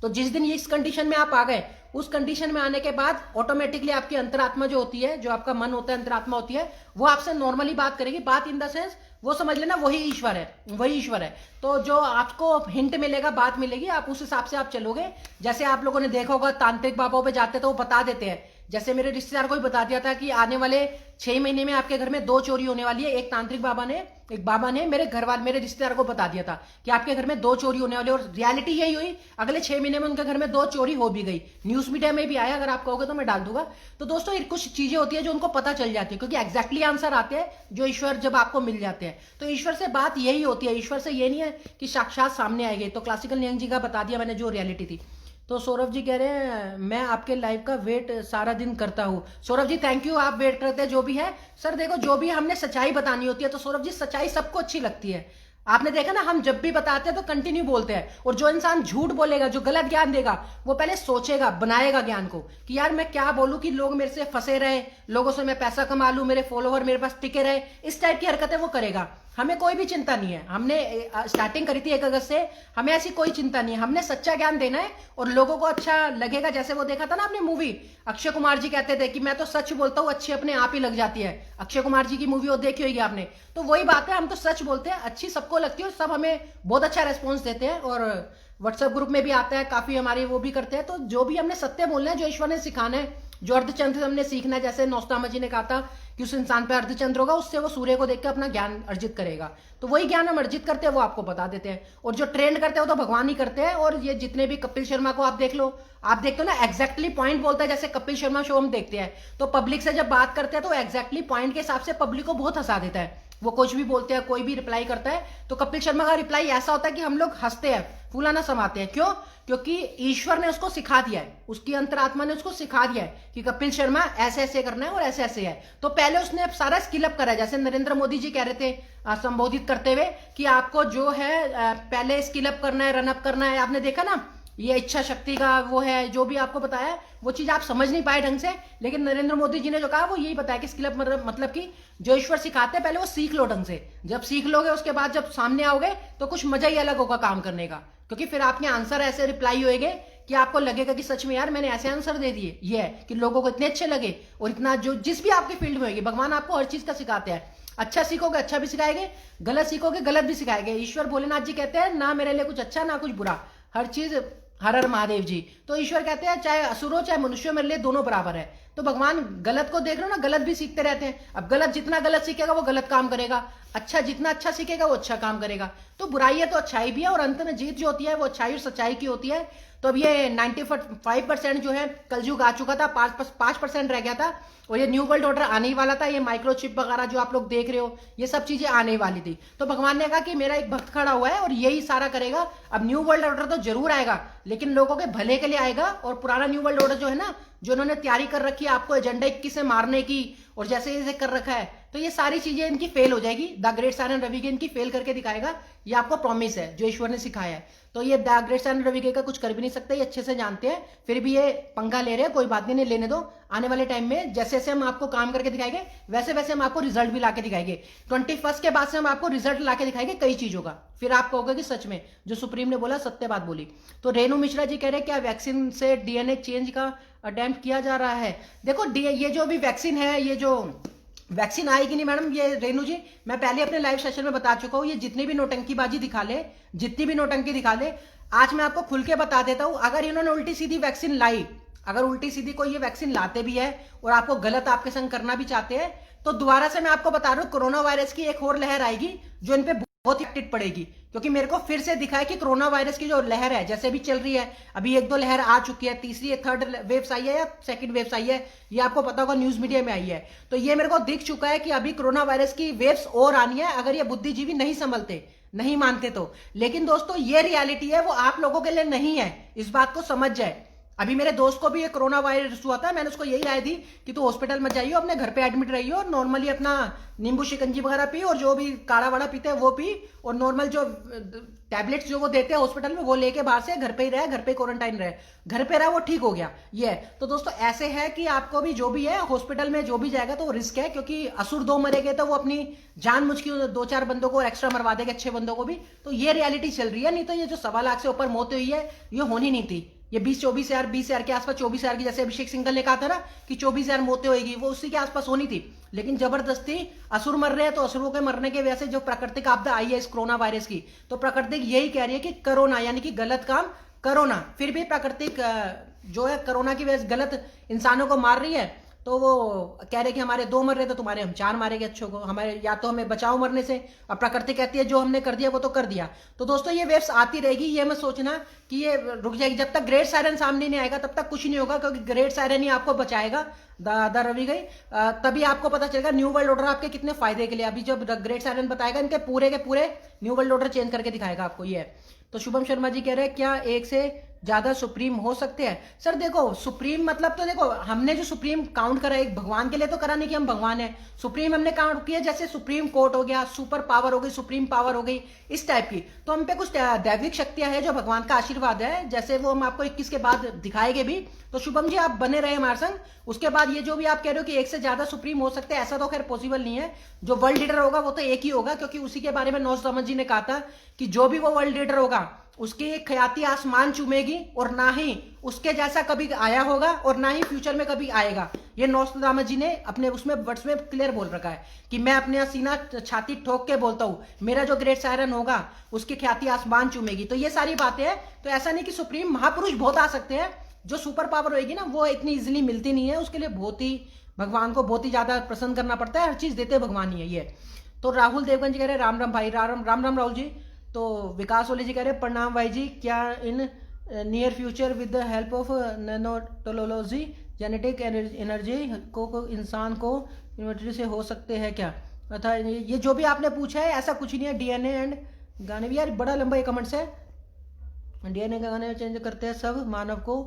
तो जिस दिन इस कंडीशन में आप आ गए, उस कंडीशन में आने के बाद ऑटोमेटिकली आपकी अंतरात्मा जो होती है, जो आपका मन होता है, अंतरात्मा होती है, वो आपसे नॉर्मली बात करेगी। बात इन द सेंस वो समझ लेना वही ईश्वर है, वही ईश्वर है। तो जो आपको हिंट मिलेगा, बात मिलेगी, आप उस हिसाब से आप चलोगे। जैसे आप लोगों ने देखा होगा तांत्रिक बाबाओं पे जाते तो वो बता देते हैं। जैसे मेरे रिश्तेदार को भी बता दिया था कि आने वाले 6 महीने में आपके घर में 2 चोरी होने वाली है। एक तांत्रिक बाबा ने, एक बाबा ने मेरे घर वाले, मेरे रिश्तेदार को बता दिया था कि आपके घर में 2 चोरी होने वाली है। और रियलिटी यही हुई, अगले 6 महीने में उनके घर में 2 चोरी हो भी गई। न्यूज मीडिया में भी आया, अगर आप कहोगे तो मैं डाल दूंगा। तो दोस्तों कुछ चीजें होती है जो उनको पता चल जाती है, क्योंकि एग्जैक्टली आंसर आते हैं जो ईश्वर जब आपको मिल जाते हैं। तो ईश्वर से बात यही होती है, ईश्वर से ये नहीं है कि साक्षात सामने आएगी। तो क्लासिकल नियंग जी का बता दिया मैंने जो रियलिटी थी। तो सौरभ जी कह रहे हैं मैं आपके लाइव का वेट सारा दिन करता हूँ। सौरभ जी थैंक यू, आप वेट करते हैं जो भी है। सर देखो जो भी हमने सच्चाई बतानी होती है, तो सौरभ जी सच्चाई सबको अच्छी लगती है। आपने देखा ना, हम जब भी बताते हैं तो कंटिन्यू बोलते हैं। और जो इंसान झूठ बोलेगा, जो गलत ज्ञान देगा, वो पहले सोचेगा, बनाएगा ज्ञान को कि यार मैं क्या बोलूं कि लोग मेरे से फंसे रहे, लोगों से मैं पैसा कमा लूं, मेरे फॉलोवर मेरे पास टिके रहे। इस टाइप की हरकतें वो करेगा। हमें कोई भी चिंता नहीं है। हमने स्टार्टिंग करी थी 1 अगस्त से, हमें ऐसी कोई चिंता नहीं है। हमने सच्चा ज्ञान देना है और लोगों को अच्छा लगेगा। जैसे वो देखा था ना आपने मूवी, अक्षय कुमार जी कहते थे कि मैं तो सच बोलता हूँ, अच्छी अपने आप ही लग जाती है। अक्षय कुमार जी की मूवी वो देखी होगी आपने। तो वही बात है, हम तो सच बोलते हैं, अच्छी सबको लगती है और सब हमें बहुत अच्छा रेस्पॉन्स देते हैं। और व्हाट्सएप ग्रुप में भी आता है काफी, हमारे वो भी करते हैं। तो जो भी हमने सत्य बोलना है, जो ईश्वर ने सिखाना है, जो अर्धचंद्र से हमने सीखना है। जैसे नौस्तामा जी ने कहा था कि उस इंसान पे अर्धचंद्र होगा, उससे वो सूर्य को देख के अपना ज्ञान अर्जित करेगा। तो वही ज्ञान हम अर्जित करते हैं, वो आपको बता देते हैं। और जो ट्रेंड करते हैं वो तो भगवान ही करते हैं। और ये जितने भी कपिल शर्मा को आप देख लो, आप देखते हो ना एग्जैक्टली पॉइंट बोलता है। जैसे कपिल शर्मा शो हम देखते हैं तो पब्लिक से जब बात करते हैं तो एग्जैक्टली पॉइंट के हिसाब से पब्लिक को बहुत हंसा देता है। वो कुछ भी बोलते हैं, कोई भी रिप्लाई करता है तो कपिल शर्मा का रिप्लाई ऐसा होता है कि हम लोग हंसते हैं, फूलाना समाते हैं। क्यों? क्योंकि ईश्वर ने उसको सिखा दिया है, उसकी अंतरात्मा ने उसको सिखा दिया है कि कपिल शर्मा ऐसे ऐसे करना है और ऐसे ऐसे है। तो पहले उसने सारा स्किल अप करा है। जैसे नरेंद्र मोदी जी कह रहे थे संबोधित करते हुए कि आपको जो है पहले स्किल अप करना है, रन अप करना है। आपने देखा ना, ये इच्छा शक्ति का वो है, जो भी आपको बताया वो चीज आप समझ नहीं पाए ढंग से। लेकिन नरेंद्र मोदी जी ने जो कहा वो यही बताया कि स्किल अप मतलब कि जो ईश्वर सिखाते हैं पहले वो सीख लो ढंग से। जब सीख लोगे उसके बाद जब सामने आओगे तो कुछ मजा ही अलग होगा काम करने का। क्योंकि फिर आपके आंसर ऐसे रिप्लाई होएंगे कि आपको लगेगा कि सच में यार मैंने ऐसे आंसर दे दिए। ये है कि लोगों को इतने अच्छे लगे। और इतना जो जिस भी आपकी फील्ड में होगी, भगवान आपको हर चीज का सिखाते हैं। अच्छा सीखोगे अच्छा भी सिखाएंगे, गलत सीखोगे गलत भी सिखाएंगे। ईश्वर भोलेनाथ जी कहते हैं ना मेरे लिए कुछ अच्छा ना कुछ बुरा, हर चीज हर हर महादेव जी। तो ईश्वर कहते हैं चाहे असुर हो चाहे मनुष्य हो, मेरे लिए दोनों बराबर है। तो भगवान गलत को देख रहे हो ना, गलत भी सीखते रहते हैं। अब गलत जितना गलत सीखेगा वो गलत काम करेगा, अच्छा जितना अच्छा सीखेगा वो अच्छा काम करेगा। तो बुराई है तो अच्छाई भी है, और अंत में जीत जो होती है वो अच्छाई और सच्चाई की होती है। तो अब ये 95% जो है कलयुग आ चुका था, 5% रह गया था। और ये न्यू वर्ल्ड ऑर्डर आने ही वाला था। ये माइक्रोचिप वगैरह जो आप लोग देख रहे हो, ये सब चीजें आने वाली थी। तो भगवान ने कहा कि मेरा एक भक्त खड़ा हुआ है और यही सारा करेगा। अब न्यू वर्ल्ड ऑर्डर तो जरूर आएगा, लेकिन लोगों के भले के लिए आएगा। और पुराना न्यू वर्ल्ड ऑर्डर जो है ना, जो उन्होंने तैयारी कर रखी है आपको एजेंडा 21 से मारने की और जैसे जैसे कर रखा है, तो ये सारी चीजें इनकी फेल हो जाएगी। द ग्रेट साइलेंट रवि इनकी फेल करके दिखाएगा। ये आपको प्रॉमिस है जो ईश्वर ने सिखाया है। तो ये द ग्रेट साइलेंट रवि का कुछ कर भी नहीं सकते, ये अच्छे से जानते हैं। फिर भी ये पंगा ले रहे हैं, कोई बात नहीं, लेने दो। आने वाले टाइम में जैसे जैसे हम आपको काम करके दिखाएंगे वैसे वैसे हम आपको रिजल्ट भी लाके दिखाएंगे। 21 के बाद से हम आपको रिजल्ट लाके दिखाएंगे कई चीजों का। फिर आप कहोगे कि सच में जो सुप्रीम ने बोला सत्य बात बोली। तो रेणु मिश्रा जी कह रहे हैं क्या वैक्सीन से डीएनए चेंज का अटेम्प्ट किया जा रहा है? देखो ये जो भी वैक्सीन है, ये जो वैक्सीन आएगी नहीं मैडम, ये रेणु जी मैं पहले अपने लाइव सेशन में बता चुका हूं। ये जितनी भी नौटंकीबाजी दिखा ले, जितनी भी नौटंकी दिखा ले, आज मैं आपको खुल के बता देता हूं। अगर इन्होंने उल्टी सीधी वैक्सीन लाई, अगर उल्टी सीधी कोई ये वैक्सीन लाते भी है और आपको गलत आपके संग करना भी चाहते हैं, तो दोबारा से मैं आपको बता रहा हूं कोरोना वायरस की एक और लहर आएगी जो इन पे बहुत इफेक्ट पड़ेगी। क्योंकि मेरे को फिर से दिखा है कि कोरोना वायरस की जो लहर है जैसे भी चल रही है, अभी 1-2 लहर आ चुकी है, तीसरी थर्ड वेव्स आई है या सेकंड वेव्स आई है, ये आपको पता होगा न्यूज मीडिया में आई है। तो ये मेरे को दिख चुका है कि अभी कोरोना वायरस की वेव्स और आनी है, अगर ये बुद्धिजीवी नहीं संभलते, नहीं मानते तो। लेकिन दोस्तों ये रियलिटी है, वो आप लोगों के लिए नहीं है, इस बात को समझ जाए। अभी मेरे दोस्त को भी ये कोरोना वायरस हुआ था, मैंने उसको यही राय दी कि तू हॉस्पिटल मत जाइए, अपने घर पे एडमिट रहिए और नॉर्मली अपना नींबू शिकंजी वगैरह पी और जो भी काढ़ा वाड़ा पीते हैं वो पी, और नॉर्मल जो टैबलेट्स जो वो देते हैं हॉस्पिटल में वो लेके बाहर से घर पे ही रहे, घर पे क्वारंटाइन रहे, घर पे रहा, वो ठीक हो गया। ये तो दोस्तों ऐसे है कि आपको भी जो भी है हॉस्पिटल में जो भी जाएगा तो वो रिस्क है, क्योंकि असुर 2 मरेंगे तो वो अपनी जान मुझ की 2-4 बंदों को एक्स्ट्रा मरवा देंगे, 6 बंदों को भी। तो ये रियलिटी चल रही है, नहीं तो ये जो 1.25 लाख से ऊपर मौत हुई है ये होनी नहीं थी। ये 20-24 हजार, 20 हजार के आसपास, 24 हजार की, जैसे अभिषेक सिंघल ने कहा था ना कि 24 हजार मौतें होगी, वो उसी के आसपास होनी थी। लेकिन जबरदस्ती असुर मर रहे हैं, तो असुरों के मरने की वजह से जो प्राकृतिक आपदा आई है इस कोरोना वायरस की, तो प्राकृतिक यही कह रही है कि कोरोना यानी कि गलत काम कोरोना। फिर भी प्राकृतिक जो है कोरोना की वजह से गलत इंसानों को मार रही है, तो वो कह रहे कि हमारे 2 मर रहे तो तुम्हारे हम 4 मारेंगे अच्छों को, हमारे या तो हमें बचाओ मरने से। और प्रकृति कहती है जो हमने कर दिया वो तो कर दिया। तो दोस्तों ये वेव्स आती रहेगी, ये मत सोचना कि ये रुक जाएगी। जब तक ग्रेट सायरन सामने नहीं आएगा तब तक कुछ नहीं होगा, क्योंकि ग्रेट सायरन ही आपको बचाएगा। दादा रवि गई तभी आपको पता चलेगा न्यू वर्ल्ड ऑर्डर आपके कितने फायदे के लिए। अभी जब ग्रेट सायरन बताएगा इनके पूरे के पूरे न्यू वर्ल्ड ऑर्डर चेंज करके दिखाएगा आपको ये। तो शुभम शर्मा जी कह रहे हैं क्या एक से ज्यादा सुप्रीम हो सकते हैं? सर देखो सुप्रीम मतलब, तो देखो हमने जो सुप्रीम काउंट करा एक भगवान के लिए तो करा नहीं कि हम भगवान हैं। सुप्रीम हमने काउंट किया जैसे सुप्रीम कोर्ट हो गया, सुपर पावर हो गई, सुप्रीम पावर हो गई, इस टाइप की। तो हम पे कुछ दैविक शक्तियां हैं जो भगवान का आशीर्वाद है, जैसे वो हम आपको 21 के बाद दिखाएंगे भी। तो शुभम जी आप बने रहे हमारे संग। उसके बाद ये जो भी आप कह रहे हो कि एक से ज्यादा सुप्रीम हो सकते हैं, ऐसा तो खैर पॉसिबल नहीं है। जो वर्ल्ड लीडर होगा वो तो एक ही होगा, क्योंकि उसी के बारे में नौजवान जी ने कहा था कि जो भी वो वर्ल्ड लीडर होगा उसकी खयाती आसमान चूमेगी, और ना ही उसके जैसा कभी आया होगा और ना ही फ्यूचर में कभी आएगा। ये नौस्ट्राडामस जी ने अपने उसमें वर्ड्स में क्लियर बोल रखा है कि मैं अपने सीना छाती ठोक के बोलता हूं, मेरा जो ग्रेट सायरन होगा उसकी ख्याति आसमान चूमेगी। तो ये सारी बातें हैं। तो ऐसा नहीं कि सुप्रीम महापुरुष बहुत आ सकते हैं, जो सुपर पावर होगी ना वो इतनी इजिली मिलती नहीं है, उसके लिए बहुत ही भगवान को बहुत ही ज्यादा प्रसन्न करना पड़ता है, हर चीज देते भगवान ही है ये। तो राहुल देवगन जी कह रहे राम राम भाई, राम राम राहुल जी। तो विकास ओली जी कह रहे प्रणाम भाई जी, क्या in near future with the help of nanotechnology genetic energy को इंसान को इन्वर्टरी से हो सकते हैं क्या? अथा ये जो भी आपने पूछा है ऐसा कुछ नहीं है। डीएनए एंड गाने भी, यार बड़ा लंबा ये कमेंट्स है। डीएनए का गाने चेंज करते हैं सब मानव को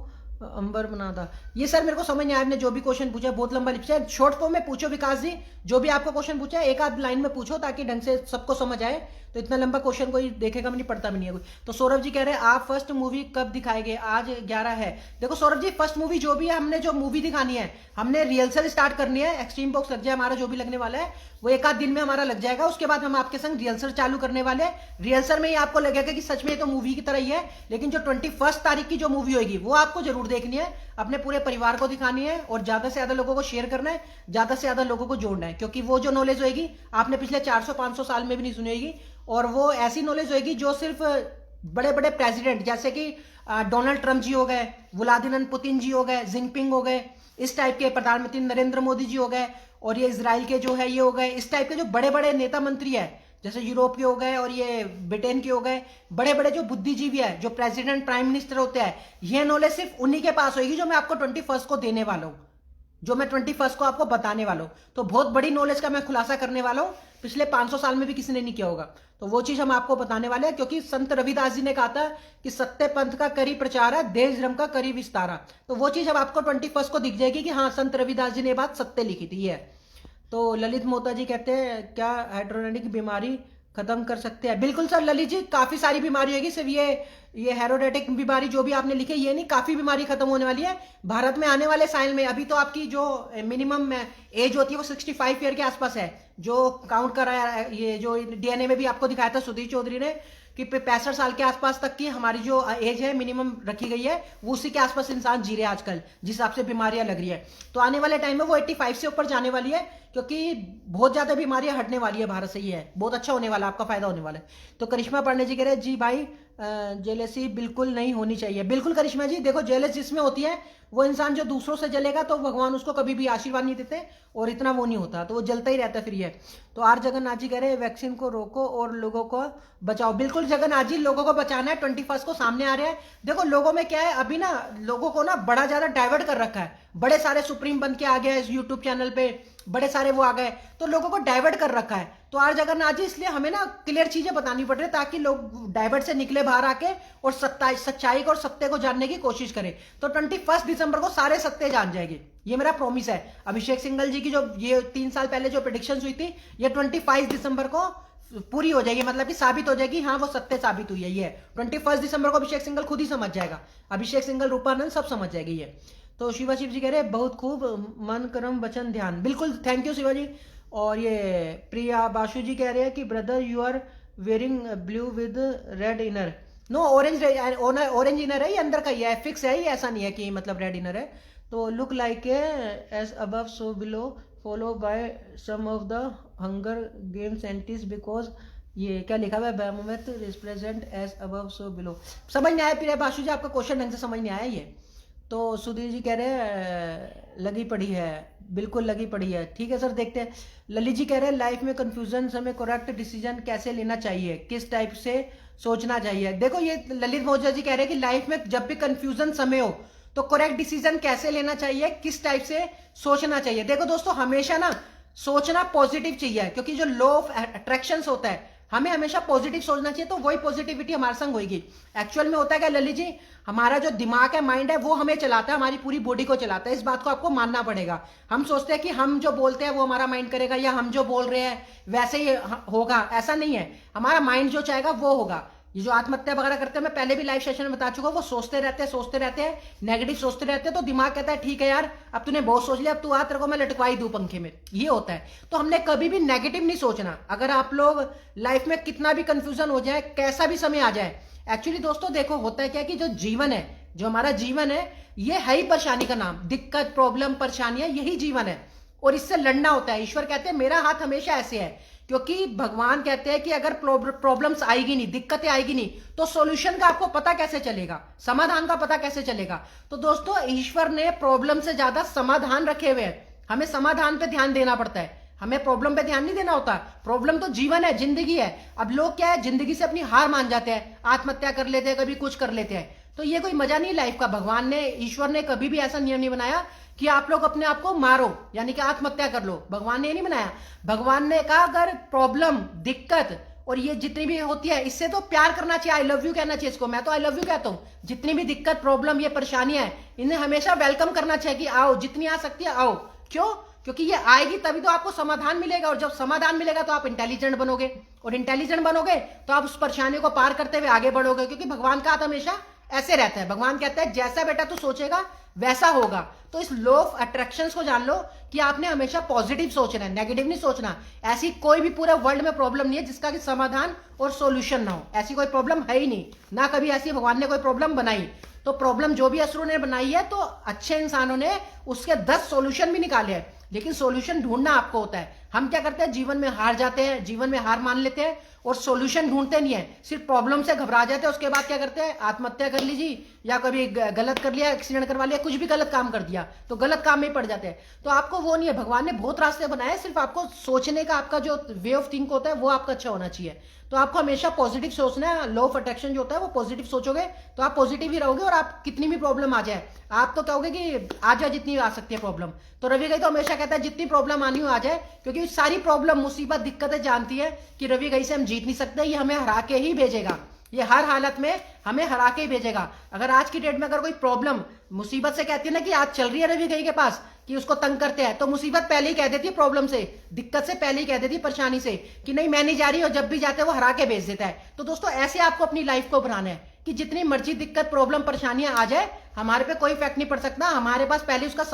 अंबर बना था। ये सर मेरे को समझ नहीं आया, आपने जो भी क्वेश्चन पूछा बहुत लंबा लिखा है। शॉर्ट फॉर्म में पूछो विकास जी, जो भी आपको क्वेश्चन पूछा है एक आध लाइन में पूछो ताकि ढंग से सबको समझ आए। तो इतना लंबा क्वेश्चन कोई देखेगा भी नहीं, पढ़ता भी नहीं है कोई। तो सौरभ जी कह रहे हैं आप फर्स्ट मूवी कब दिखाएंगे? आज 11 है। देखो सौरभ जी फर्स्ट मूवी जो भी है, हमने जो मूवी दिखानी है हमने रिहर्सल स्टार्ट करनी है। एक्सट्रीम बॉक्स लग जाए हमारा जो भी लगने वाला है वो एक आध दिन में हमारा लग जाएगा। उसके बाद हम आपके संग रिहर्सल चालू करने वाले हैं। रिहर्सल में ही आपको लगेगा कि सच में तो मूवी की तरह ही है। लेकिन जो 21 तारीख की जो मूवी होगी वो आपको जरूर देखनी है, अपने पूरे परिवार को दिखानी है और ज्यादा से ज्यादा लोगों को शेयर करना है, ज्यादा से ज्यादा लोगों को जोड़ना है। क्योंकि वो जो नॉलेज होगी आपने पिछले 400-500 साल में भी नहीं सुनी होगी, और वो ऐसी नॉलेज होगी जो सिर्फ बड़े बड़े प्रेसिडेंट जैसे कि डोनाल्ड ट्रंप जी हो गए, व्लादिमीर पुतिन जी हो गए, जिनपिंग हो गए, इस टाइप के प्रधानमंत्री नरेंद्र मोदी जी हो गए, और ये इजराइल के जो है ये हो गए, इस टाइप के जो बड़े बड़े नेता मंत्री है जैसे यूरोप के हो गए और ये ब्रिटेन के हो गए, बड़े बड़े जो बुद्धिजीवी है, जो प्रेसिडेंट प्राइम मिनिस्टर होते हैं, ये नॉलेज सिर्फ उन्हीं के पास होगी जो मैं आपको 21 को देने वाला हूं, जो मैं 21 को आपको बताने वाला हूं। तो बहुत बड़ी नॉलेज का मैं खुलासा करने वाला हूं, पिछले 500 साल में भी किसी ने नहीं किया होगा। तो वो चीज हम आपको बताने वाले हैं, क्योंकि संत रविदास जी ने कहा था कि सत्य पंथ का करी प्रचार है, देश धर्म का करी विस्तारा। तो वो चीज अब आपको 21 को दिख जाएगी कि हाँ संत रविदास जी ने बात सत्य लिखी थी है। तो ललित मोता जी कहते हैं क्या हाइड्रोनेटिक बीमारी खत्म कर सकते हैं? बिल्कुल सर ललित जी, काफी सारी बीमारी होगी, सिर्फ ये हेरोडेटिक बीमारी जो भी आपने लिखे ये नहीं, काफी बीमारी खत्म होने वाली है भारत में आने वाले साल में। अभी तो आपकी जो मिनिमम एज होती है वो 65 ईयर के आसपास है, जो काउंट कराया ये जो डीएनए में भी आपको दिखाया था सुधीर चौधरी ने कि 65 साल के आसपास तक की हमारी जो एज है मिनिमम रखी गई है, वो उसी के आसपास इंसान जी रहे हैं आजकल, जिस हिसाब से बीमारियां लग रही है। तो आने वाले टाइम में वो 85 से ऊपर जाने वाली है, क्योंकि बहुत ज्यादा बीमारियां हटने वाली है भारत से। ही है बहुत अच्छा होने वाला, आपका फायदा होने वाला है। तो करिश्मा पांडे जी कह रहे हैं जी भाई जेलेसी बिल्कुल नहीं होनी चाहिए। बिल्कुल करिश्मा जी, देखो जेलस जिसमें होती है वो इंसान जो दूसरों से जलेगा तो भगवान उसको कभी भी आशीर्वाद नहीं देते और इतना वो नहीं होता, तो वो जलता ही रहता फिर ये। तो आर जगन्नाथ जी कह रहे हैं वैक्सीन को रोको और लोगों को बचाओ। बिल्कुल जगन्नाथ जी, लोगों को बचाना है। 21 को सामने आ रहा है। देखो लोगों में क्या है अभी ना, लोगों को ना बड़ा ज्यादा डाइवर्ट कर रखा है, बड़े सारे सुप्रीम बन के आ गए इस यूट्यूब चैनल पे, बड़े सारे वो आ गए, तो लोगों को डाइवर्ट कर रखा है। तो आर जगन्नाथ जी इसलिए हमें ना क्लियर चीजें बतानी पड़ रही है ताकि लोग डाइवर्ट से निकले बाहर आके और सच्चाई को और सत्य को जानने की कोशिश करें। तो 21 दिसंबर को सारे सत्य जान जाएंगे, ये मेरा प्रॉमिस है। अभिषेक सिंघल जी की जो ये 3 साल पहले जो प्रेडिक्शन हुई थी, ये 25 दिसंबर को पूरी हो जाएगी, मतलब कि साबित हो जाएगी, हाँ वो सत्य साबित हुई है। ये 21 दिसंबर को अभिषेक सिंघल खुद ही समझ जाएगा, अभिषेक सिंघल, रूपानंद सब समझ जाएगी ये। तो शिवा शिव जी कह रहे हैं बहुत खूब, मन कर्म वचन ध्यान। बिल्कुल थैंक यू शिवा जी। और ये प्रिया बाशु जी कह रहे हैं कि brother you are wearing blue with red inner. No, orange orange inner है, ये अंदर का ही है, फिक्स है ये, ऐसा नहीं है कि मतलब रेड इनर है। तो look like as above so below follow by some of the hunger game scientist because ये क्या लिखा हुआ है, Baphomet represent as above so below. समझ नहीं आया फिर बाशु जी, आपका क्वेश्चन ढंग से समझ नहीं आया ये। तो सुधीर जी कह रहे हैं लगी पड़ी है, बिल्कुल लगी पड़ी है, ठीक है सर देखते हैं। ललित जी कह रहे हैं लाइफ में कंफ्यूजन हमें करेक्ट डिसीजन कैसे लेना चाहिए, किस टाइप से सोचना चाहिए। देखो ये ललित मौजा जी कह रहे हैं कि लाइफ में जब भी कंफ्यूजन समय हो तो करेक्ट डिसीजन कैसे लेना चाहिए, किस टाइप से सोचना चाहिए। देखो दोस्तों, हमेशा ना सोचना पॉजिटिव चाहिए, क्योंकि जो लॉ ऑफ अट्रैक्शन होता है, हमें हमेशा पॉजिटिव सोचना चाहिए, तो वही पॉजिटिविटी हमारे संग होगी। एक्चुअल में होता है क्या ललित जी, हमारा जो दिमाग है, माइंड है, वो हमें चलाता है, हमारी पूरी बॉडी को चलाता है। इस बात को आपको मानना पड़ेगा। हम सोचते हैं कि हम जो बोलते हैं वो हमारा माइंड करेगा, या हम जो बोल रहे हैं वैसे ही होगा, ऐसा नहीं है। हमारा माइंड जो चाहेगा वो होगा। ये जो आत्महत्या वगैरह करते हैं, मैं पहले भी लाइव सेशन में बता चुका हूं, वो सोचते रहते हैं, नेगेटिव सोचते रहते हैं। तो दिमाग कहता है ठीक है यार, अब तूने बहुत सोच लिया, अब तू आ, तेरे को मैं लटकवाई दूं पंखे में। ये होता है। तो हमने कभी भी नेगेटिव नहीं सोचना। अगर आप लोग लाइफ में कितना भी कंफ्यूजन हो जाए, कैसा भी समय आ जाए, एक्चुअली दोस्तों देखो होता है क्या कि जो जीवन है, जो हमारा जीवन है, ये है ही परेशानी का नाम। दिक्कत, प्रॉब्लम, परेशानियां, यही जीवन है, और इससे लड़ना होता है। ईश्वर कहते हैं मेरा हाथ हमेशा ऐसे है, क्योंकि भगवान कहते हैं कि अगर प्रॉब्लम्स आएगी नहीं, दिक्कतें आएगी नहीं, तो सॉल्यूशन का आपको पता कैसे चलेगा, समाधान का पता कैसे चलेगा। तो दोस्तों, ईश्वर ने प्रॉब्लम से ज्यादा समाधान रखे हुए हैं। हमें समाधान पे ध्यान देना पड़ता है, हमें प्रॉब्लम पे ध्यान नहीं देना होता। प्रॉब्लम तो जीवन है, जिंदगी है। अब लोग क्या है, जिंदगी से अपनी हार मान जाते हैं, आत्महत्या कर लेते हैं, कभी कुछ कर लेते हैं। तो ये कोई मजा नहीं लाइफ का। भगवान ने, ईश्वर ने कभी भी ऐसा नियम नहीं बनाया कि आप लोग अपने आप को मारो, यानी कि आत्महत्या कर लो। भगवान ने ये नहीं बनाया। भगवान ने कहा अगर प्रॉब्लम, दिक्कत और ये जितनी भी होती है, इससे तो प्यार करना चाहिए, आई लव यू कहना चाहिए इसको। मैं तो आई लव यू कहता हूं। जितनी भी दिक्कत, प्रॉब्लम, ये परेशानियां है, इन्हें हमेशा वेलकम करना चाहिए कि आओ, जितनी आ सकती है आओ। क्यों? क्योंकि ये आएगी तभी तो आपको समाधान मिलेगा, और जब समाधान मिलेगा तो आप इंटेलिजेंट बनोगे, और इंटेलिजेंट बनोगे तो आप उस परेशानी को पार करते हुए आगे बढ़ोगे। क्योंकि भगवान का हाथ हमेशा ऐसे रहता है। भगवान कहता है जैसा बेटा तू सोचेगा वैसा होगा। तो इस लॉ ऑफ अट्रैक्शंस को जान लो कि आपने हमेशा पॉजिटिव सोचना है, नेगेटिव नहीं सोचना। ऐसी कोई भी पूरे वर्ल्ड में प्रॉब्लम नहीं है जिसका कि समाधान और सॉल्यूशन ना हो। ऐसी कोई प्रॉब्लम है ही नहीं, ना कभी ऐसी भगवान ने कोई प्रॉब्लम बनाई। तो प्रॉब्लम जो भी असुरों ने बनाई है, तो अच्छे इंसानों ने उसके 10 सॉल्यूशन भी निकाले हैं, लेकिन सॉल्यूशन ढूंढना आपको होता है। हम क्या करते हैं, जीवन में हार जाते हैं, जीवन में हार मान लेते हैं, और सॉल्यूशन ढूंढते नहीं है, सिर्फ प्रॉब्लम से घबरा जाते हैं। उसके बाद क्या करते हैं, आत्महत्या कर लीजिए, या कभी गलत कर लिया, एक्सीडेंट करवा लिया, कुछ भी गलत काम कर दिया, तो गलत काम में ही पड़ जाते हैं। तो आपको वो नहीं है, भगवान ने बहुत रास्ते बनाए, सिर्फ आपको सोचने का, आपका जो वे ऑफ थिंक होता है वो आपका अच्छा होना चाहिए। तो आपको हमेशा पॉजिटिव सोचना है। लॉ ऑफ अट्रैक्शन जो होता है वो पॉजिटिव सोचोगे तो आप पॉजिटिव ही रहोगे, और आप कितनी भी प्रॉब्लम आ जाए, आप तो कहोगे कि आ जाए, जितनी आ सकती है प्रॉब्लम। तो रवि गई तो हमेशा कहता है जितनी प्रॉब्लम आनी हो आ जाए, क्योंकि सारी प्रॉब्लम, मुसीबत, दिक्कतें जानती है कि रवि गई से हम जीत नहीं सकते, ये हमें हरा के ही भेजेगा। ये हर हालत में हमें हरा के ही भेजेगा। अगर आज की डेट में अगर कोई प्रॉब्लम, मुसीबत से कहती है ना कि आज चल रही है रवि गई के पास, कि उसको तंग करते हैं, तो मुसीबत पहले ही कह देती है, प्रॉब्लम से, दिक्कत से पहले ही कह देती है, परेशानी से, कि नहीं मैं नहीं जा रही, और जब भी जाते हैं वो हरा के भेज देता है। तो दोस्तों, ऐसे आपको अपनी लाइफ को बनाना है कि जितनी मर्जी दिक्कत, प्रॉब्लम, परेशानियां आ जाए, हमारे पे कोई इफेक्ट नहीं पड़ सकता। हमारे पास पहले उसका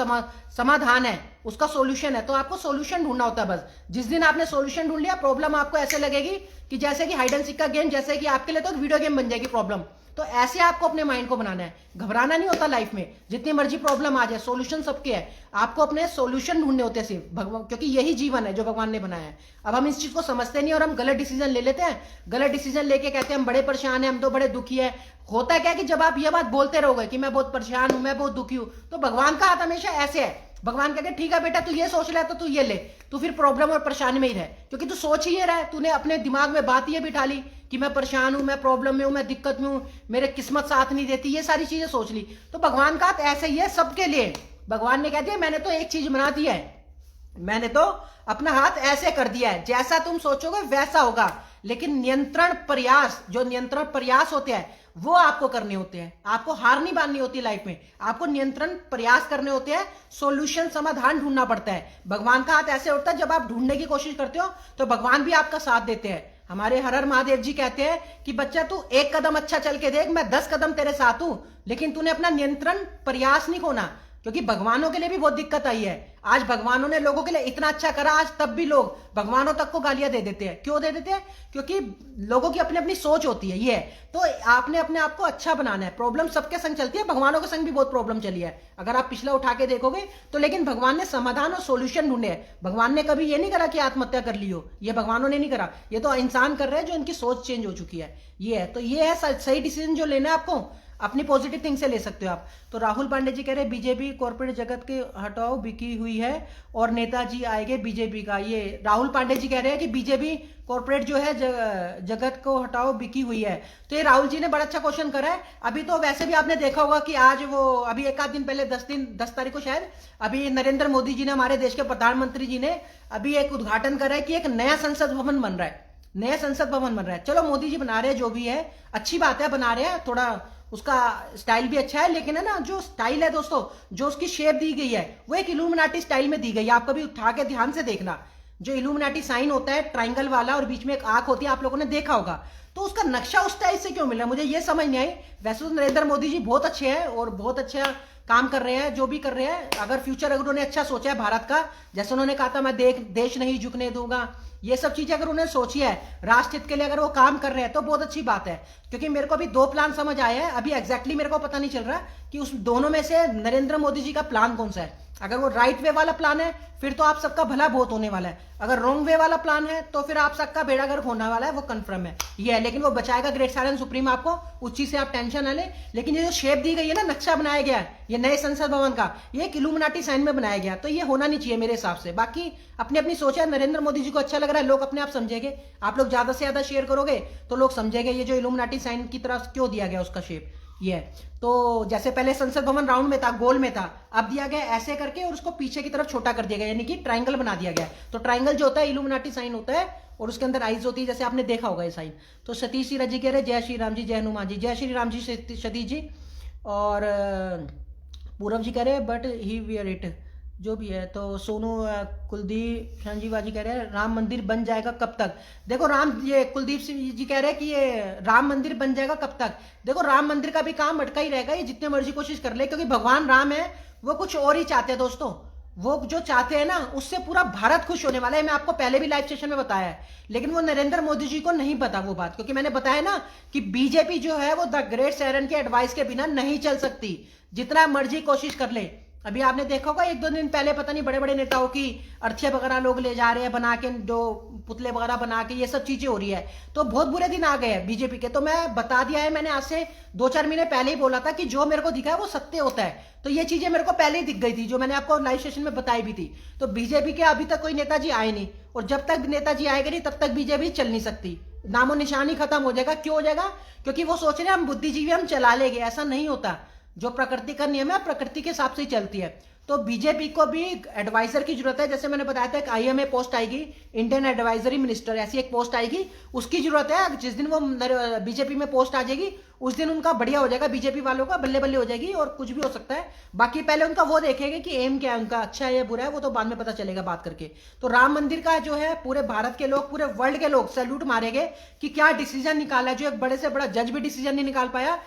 समाधान है, उसका सोल्यूशन है। तो आपको सोल्यूशन ढूंढना होता है बस। जिस दिन आपने सोल्यूशन ढूंढ लिया, प्रॉब्लम आपको ऐसे लगेगी कि जैसे कि हाइड एंड सीक का गेम, जैसे कि आपके लिए तो वीडियो गेम बन जाएगी प्रॉब्लम। तो ऐसे आपको अपने माइंड को बनाना है। घबराना नहीं होता लाइफ में, जितनी मर्जी प्रॉब्लम आ जाए, सोल्यूशन सबके है। आपको अपने सोल्यूशन ढूंढने होते हैं सिर्फ भगवान, क्योंकि यही जीवन है जो भगवान ने बनाया है। अब हम इस चीज को समझते नहीं, और हम गलत डिसीजन ले लेते हैं। गलत डिसीजन लेके कहते हैं हम बड़े परेशान हैं, हम तो बड़े दुखी है। होता है क्या कि जब आप ये बात बोलते रहोगे कि मैं बहुत परेशान हूं, मैं बहुत दुखी हूं, तो भगवान का हाथ हमेशा ऐसे है। भगवान कहते हैं ठीक है बेटा, तू ये सोच ले, तो तू ये ले, तू फिर प्रॉब्लम और परेशानी में ही रहे, क्योंकि तू सोच ही ये रहा है। तूने अपने दिमाग में बात ये बिठा ली कि मैं परेशान हूं, मैं प्रॉब्लम में हूं, मैं दिक्कत में हूं, मेरे किस्मत साथ नहीं देती, ये सारी चीजें सोच ली। तो भगवान का हाथ ऐसे ही है सबके लिए। भगवान ने कह दिया मैंने तो एक चीज बना दी है, मैंने तो अपना हाथ ऐसे कर दिया है, जैसा तुम सोचोगे वैसा होगा। लेकिन नियंत्रण प्रयास, जो नियंत्रण प्रयास होते हैं वो आपको करने होते हैं। आपको हार नहीं माननी होती लाइफ में, आपको नियंत्रण प्रयास करने होते हैं, सॉल्यूशन, समाधान ढूंढना पड़ता है। भगवान का हाथ ऐसे होता है, जब आप ढूंढने की कोशिश करते हो तो भगवान भी आपका साथ देते हैं। हमारे हर हर महादेव जी कहते हैं कि बच्चा तू एक कदम अच्छा चल के देख, मैं 10 कदम तेरे साथ हूं, लेकिन तूने अपना नियंत्रण प्रयास नहीं खोना। क्योंकि भगवानों के लिए भी बहुत दिक्कत आई है। आज भगवानों ने लोगों के लिए इतना अच्छा करा, आज तब भी लोग भगवानों तक को गालियां दे देते हैं। क्यों दे देते हैं? क्योंकि लोगों की अपनी अपनी सोच होती है। ये है तो आपने अपने आप को अच्छा बनाना है। प्रॉब्लम सबके संग चलती है, भगवानों के संग भी बहुत प्रॉब्लम चली है अगर आप पिछला उठा के देखोगे तो। लेकिन भगवान ने समाधान और सोल्यूशन ढूंढे हैं। भगवान ने कभी ये नहीं करा कि आत्महत्या कर ली हो, ये भगवानों ने नहीं करा, ये तो इंसान कर रहे हैं जो इनकी सोच चेंज हो चुकी है। ये है तो ये है सही डिसीजन जो लेना है आपको, अपनी पॉजिटिव थिंग से ले सकते हो आप। तो राहुल पांडे जी कह रहे हैं बीजेपी कॉर्पोरेट जगत के हटाओ बिकी हुई है और नेताजी आएंगे बीजेपी का। ये राहुल पांडे जी कह रहे हैं कि बीजेपी कॉर्पोरेट जो है जगत को हटाओ बिकी हुई है। तो ये राहुल जी ने बड़ा अच्छा क्वेश्चन करा है। अभी तो वैसे भी आपने देखा होगा कि आज वो अभी एक आध दिन पहले 10 तारीख को शायद अभी नरेंद्र मोदी जी ने, हमारे देश के प्रधानमंत्री जी ने अभी एक उद्घाटन करा है कि एक नया संसद भवन बन रहा है, नया संसद भवन बन रहा है। चलो मोदी जी बना रहे हैं, जो भी है अच्छी बात है, बना रहे हैं, थोड़ा उसका स्टाइल भी अच्छा है। लेकिन है ना, जो स्टाइल है दोस्तों, जो उसकी शेप दी गई है वो एक इल्यूमिनाटी स्टाइल में दी गई है। आप कभी उठा के ध्यान से देखना, जो इल्यूमिनाटी साइन होता है ट्राइंगल वाला और बीच में एक आंख होती है, आप लोगों ने देखा होगा। तो उसका नक्शा उस टाइप से क्यों मिला, मुझे ये समझ नहीं आई। वैसे तो नरेंद्र मोदी जी बहुत अच्छे हैं और बहुत अच्छा काम कर रहे हैं, जो भी कर रहे हैं। अगर फ्यूचर अगर उन्होंने अच्छा सोचा है भारत का, जैसे उन्होंने कहा था मैं देश नहीं झुकने दूंगा, ये सब चीजें अगर उन्होंने सोची है राष्ट्र हित के लिए, अगर वो काम कर रहे हैं तो बहुत अच्छी बात है। क्योंकि मेरे को अभी 2 प्लान समझ आए हैं, अभी एग्जैक्टली मेरे को पता नहीं चल रहा कि उस दोनों में से नरेंद्र मोदी जी का प्लान कौन सा है। अगर वो राइट वे वाला प्लान है फिर तो आप सबका भला बहुत होने वाला है, अगर रॉन्ग वे वाला प्लान है तो फिर आप सबका बेड़ा गर्क होने वाला है, वो कंफर्म है ये है। लेकिन वो बचाएगा ग्रेट साइलेंट सुप्रीम आपको, उस चीज से आप टेंशन ना ले। लेकिन ये जो शेप दी गई है ना, नक्शा बनाया गया है ये नए संसद भवन का, ये एक इल्यूमिनाटी साइन में बनाया गया, तो ये होना नहीं चाहिए मेरे हिसाब से। बाकी अपनी अपनी सोच है, नरेंद्र मोदी जी को अच्छा लग रहा है, लोग अपने आप समझेंगे। आप लोग ज्यादा से ज्यादा शेयर करोगे तो लोग समझेंगे ये जो इल्यूमिनाटी साइन की तरह क्यों दिया गया उसका शेप ये है। तो जैसे पहले संसद भवन राउंड में था, गोल में था, अब दिया गया ऐसे करके और उसको पीछे की तरफ छोटा कर दिया गया, यानी कि ट्रायंगल बना दिया गया। तो ट्रायंगल जो होता है इल्यूमिनाटी साइन होता है और उसके अंदर आइज होती है, जैसे आपने देखा होगा ये साइन। तो सतीश सिरा जी कह रहे जय श्री राम जी, जय हनुमान जी, जय श्री राम जी सतीश जी। और पूरब जी कह रहे बट ही वियर इट, जो भी है। तो सोनू कुलदीप संजीवाजी कह रहे हैं राम मंदिर बन जाएगा कब तक। देखो ये कुलदीप सिंह जी कह रहे हैं कि ये राम मंदिर बन जाएगा कब तक। देखो राम मंदिर का भी काम अटका ही रहेगा, ये जितने मर्जी कोशिश कर ले, क्योंकि भगवान राम है वो कुछ और ही चाहते हैं दोस्तों। वो जो चाहते हैं ना उससे पूरा भारत खुश होने वाला है, मैं आपको पहले भी लाइव सेशन में बताया है। लेकिन वो नरेंद्र मोदी जी को नहीं पता वो बात, क्योंकि मैंने बताया ना कि बीजेपी जो है वो द ग्रेट सैरन के एडवाइस के बिना नहीं चल सकती, जितना मर्जी कोशिश कर ले। अभी आपने देखा होगा 1-2 दिन पहले पता नहीं बड़े बड़े नेताओं की अर्थियां वगैरह लोग ले जा रहे हैं बना के, जो पुतले वगैरह बना के, ये सब चीजें हो रही है। तो बहुत बुरे दिन आ गए हैं बीजेपी के। तो मैं बता दिया है, मैंने आज से 2-4 महीने पहले ही बोला था कि जो मेरे को दिखा है वो सत्य होता है। तो ये चीजें मेरे को पहले ही दिख गई थी, जो मैंने आपको लाइव सेशन में बताई भी थी। तो बीजेपी के अभी तक कोई नेताजी आए नहीं, और जब तक नेताजी आएगा नहीं तब तक बीजेपी चल नहीं सकती, नामो निशान ही खत्म हो जाएगा। क्यों हो जाएगा? क्योंकि वो सोच रहे हैं हम बुद्धिजीवी हम चला लेंगे, ऐसा नहीं होता। जो प्रकृति का नियम है प्रकृति के हिसाब से ही चलती है। तो बीजेपी को भी एडवाइजर की जरूरत है। जैसे मैंने बताया था, एक आईएमए पोस्ट आएगी, इंडियन एडवाइजरी मिनिस्टर, ऐसी एक पोस्ट आएगी, उसकी जरूरत है। जिस दिन वो बीजेपी में पोस्ट आ जाएगी उस दिन उनका बढ़िया हो जाएगा, बीजेपी वालों का बल्ले बल्ले हो जाएगी, और कुछ भी हो सकता है। बाकी पहले उनका वो देखेंगे कि एम क्या है उनका, अच्छा है या बुरा है, वो तो बाद में पता चलेगा बात करके। तो राम मंदिर का जो है पूरे भारत के लोग, पूरे वर्ल्ड के लोग सैल्यूट मारेंगे कि क्या डिसीजन निकाला है, जो एक बड़े से बड़ा जज भी डिसीजन नहीं निकाल पाया,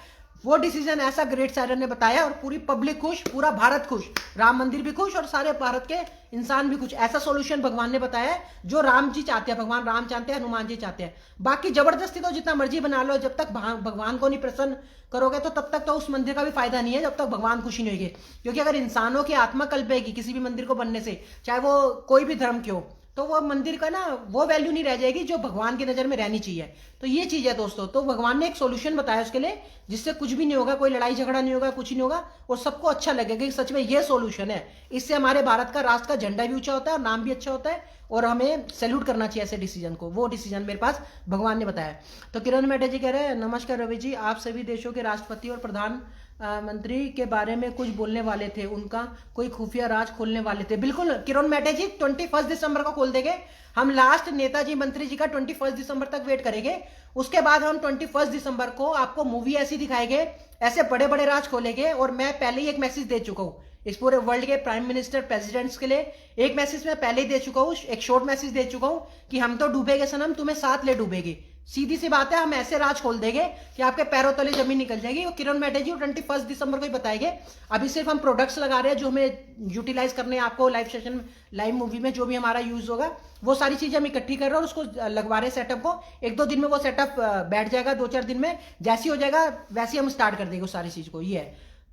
वो डिसीजन ऐसा ग्रेट सैरन ने बताया, और पूरी पब्लिक खुश, पूरा भारत खुश, राम मंदिर भी खुश और सारे भारत के इंसान भी खुश। ऐसा सॉल्यूशन भगवान ने बताया है जो राम जी चाहते हैं, भगवान राम चाहते हैं, हनुमान जी चाहते हैं। बाकी जबरदस्ती तो जितना मर्जी बना लो, जब तक भगवान को नहीं प्रसन्न करोगे तो तब तक तो उस मंदिर का भी फायदा नहीं है, जब तक भगवान खुशी नहीं होगी। क्योंकि अगर इंसानों की आत्मा कल्पेगी किसी भी मंदिर को बनने से, चाहे वो कोई भी धर्म के हो, तो वो मंदिर का ना वो वैल्यू नहीं रह जाएगी जो भगवान की नजर में रहनी चाहिए। तो ये चीज है दोस्तों। तो भगवान ने एक सॉल्यूशन बताया उसके लिए, जिससे कुछ भी नहीं होगा, कोई लड़ाई झगड़ा नहीं होगा, कुछ नहीं होगा, और सबको अच्छा लगेगा कि सच में ये सॉल्यूशन है। इससे हमारे भारत का राष्ट्र का झंडा भी ऊंचा होता है और नाम भी अच्छा होता है, और हमें सैल्यूट करना चाहिए ऐसे डिसीजन को। वो डिसीजन मेरे पास भगवान ने बताया। तो किरण मेटे जी कह रहे हैं नमस्कार रवि जी, आप सभी देशों के राष्ट्रपति और प्रधान मंत्री के बारे में कुछ बोलने वाले थे, उनका कोई खुफिया राज खोलने वाले थे। बिल्कुल किरण मेटे जी, 21 दिसंबर को खोल देंगे हम। लास्ट नेताजी मंत्री जी का 21 दिसंबर तक वेट करेंगे, उसके बाद हम 21 दिसंबर को आपको मूवी ऐसी दिखाएंगे, ऐसे बड़े बड़े राज खोलेंगे। और मैं पहले ही एक मैसेज दे चुका हूँ इस पूरे वर्ल्ड के प्राइम मिनिस्टर प्रेसिडेंट्स के लिए, एक मैसेज मैं पहले ही दे चुका हूँ, एक शॉर्ट मैसेज दे चुका हूँ कि हम तो डूबेगे सनम, तुम्हें साथ ले डूबेगी। सीधी सी बात है, हम ऐसे राज खोल देंगे कि आपके पैरों तले जमीन निकल जाएगी। वो किरण मेटे जी 21 दिसंबर को ही बताएंगे। अभी सिर्फ हम प्रोडक्ट्स लगा रहे हैं जो हमें यूटिलाइज करने हैं आपको लाइव सेशन, लाइव मूवी में जो भी हमारा यूज होगा वो सारी चीजें हम इकट्ठी कर रहे हैं और उसको लगवा रहे हैं सेटअप को। 1-2 दिन में वो सेटअप बैठ जाएगा, 2-4 दिन में जैसी हो जाएगा वैसे हम स्टार्ट कर देंगे उस सारी चीज को। ये है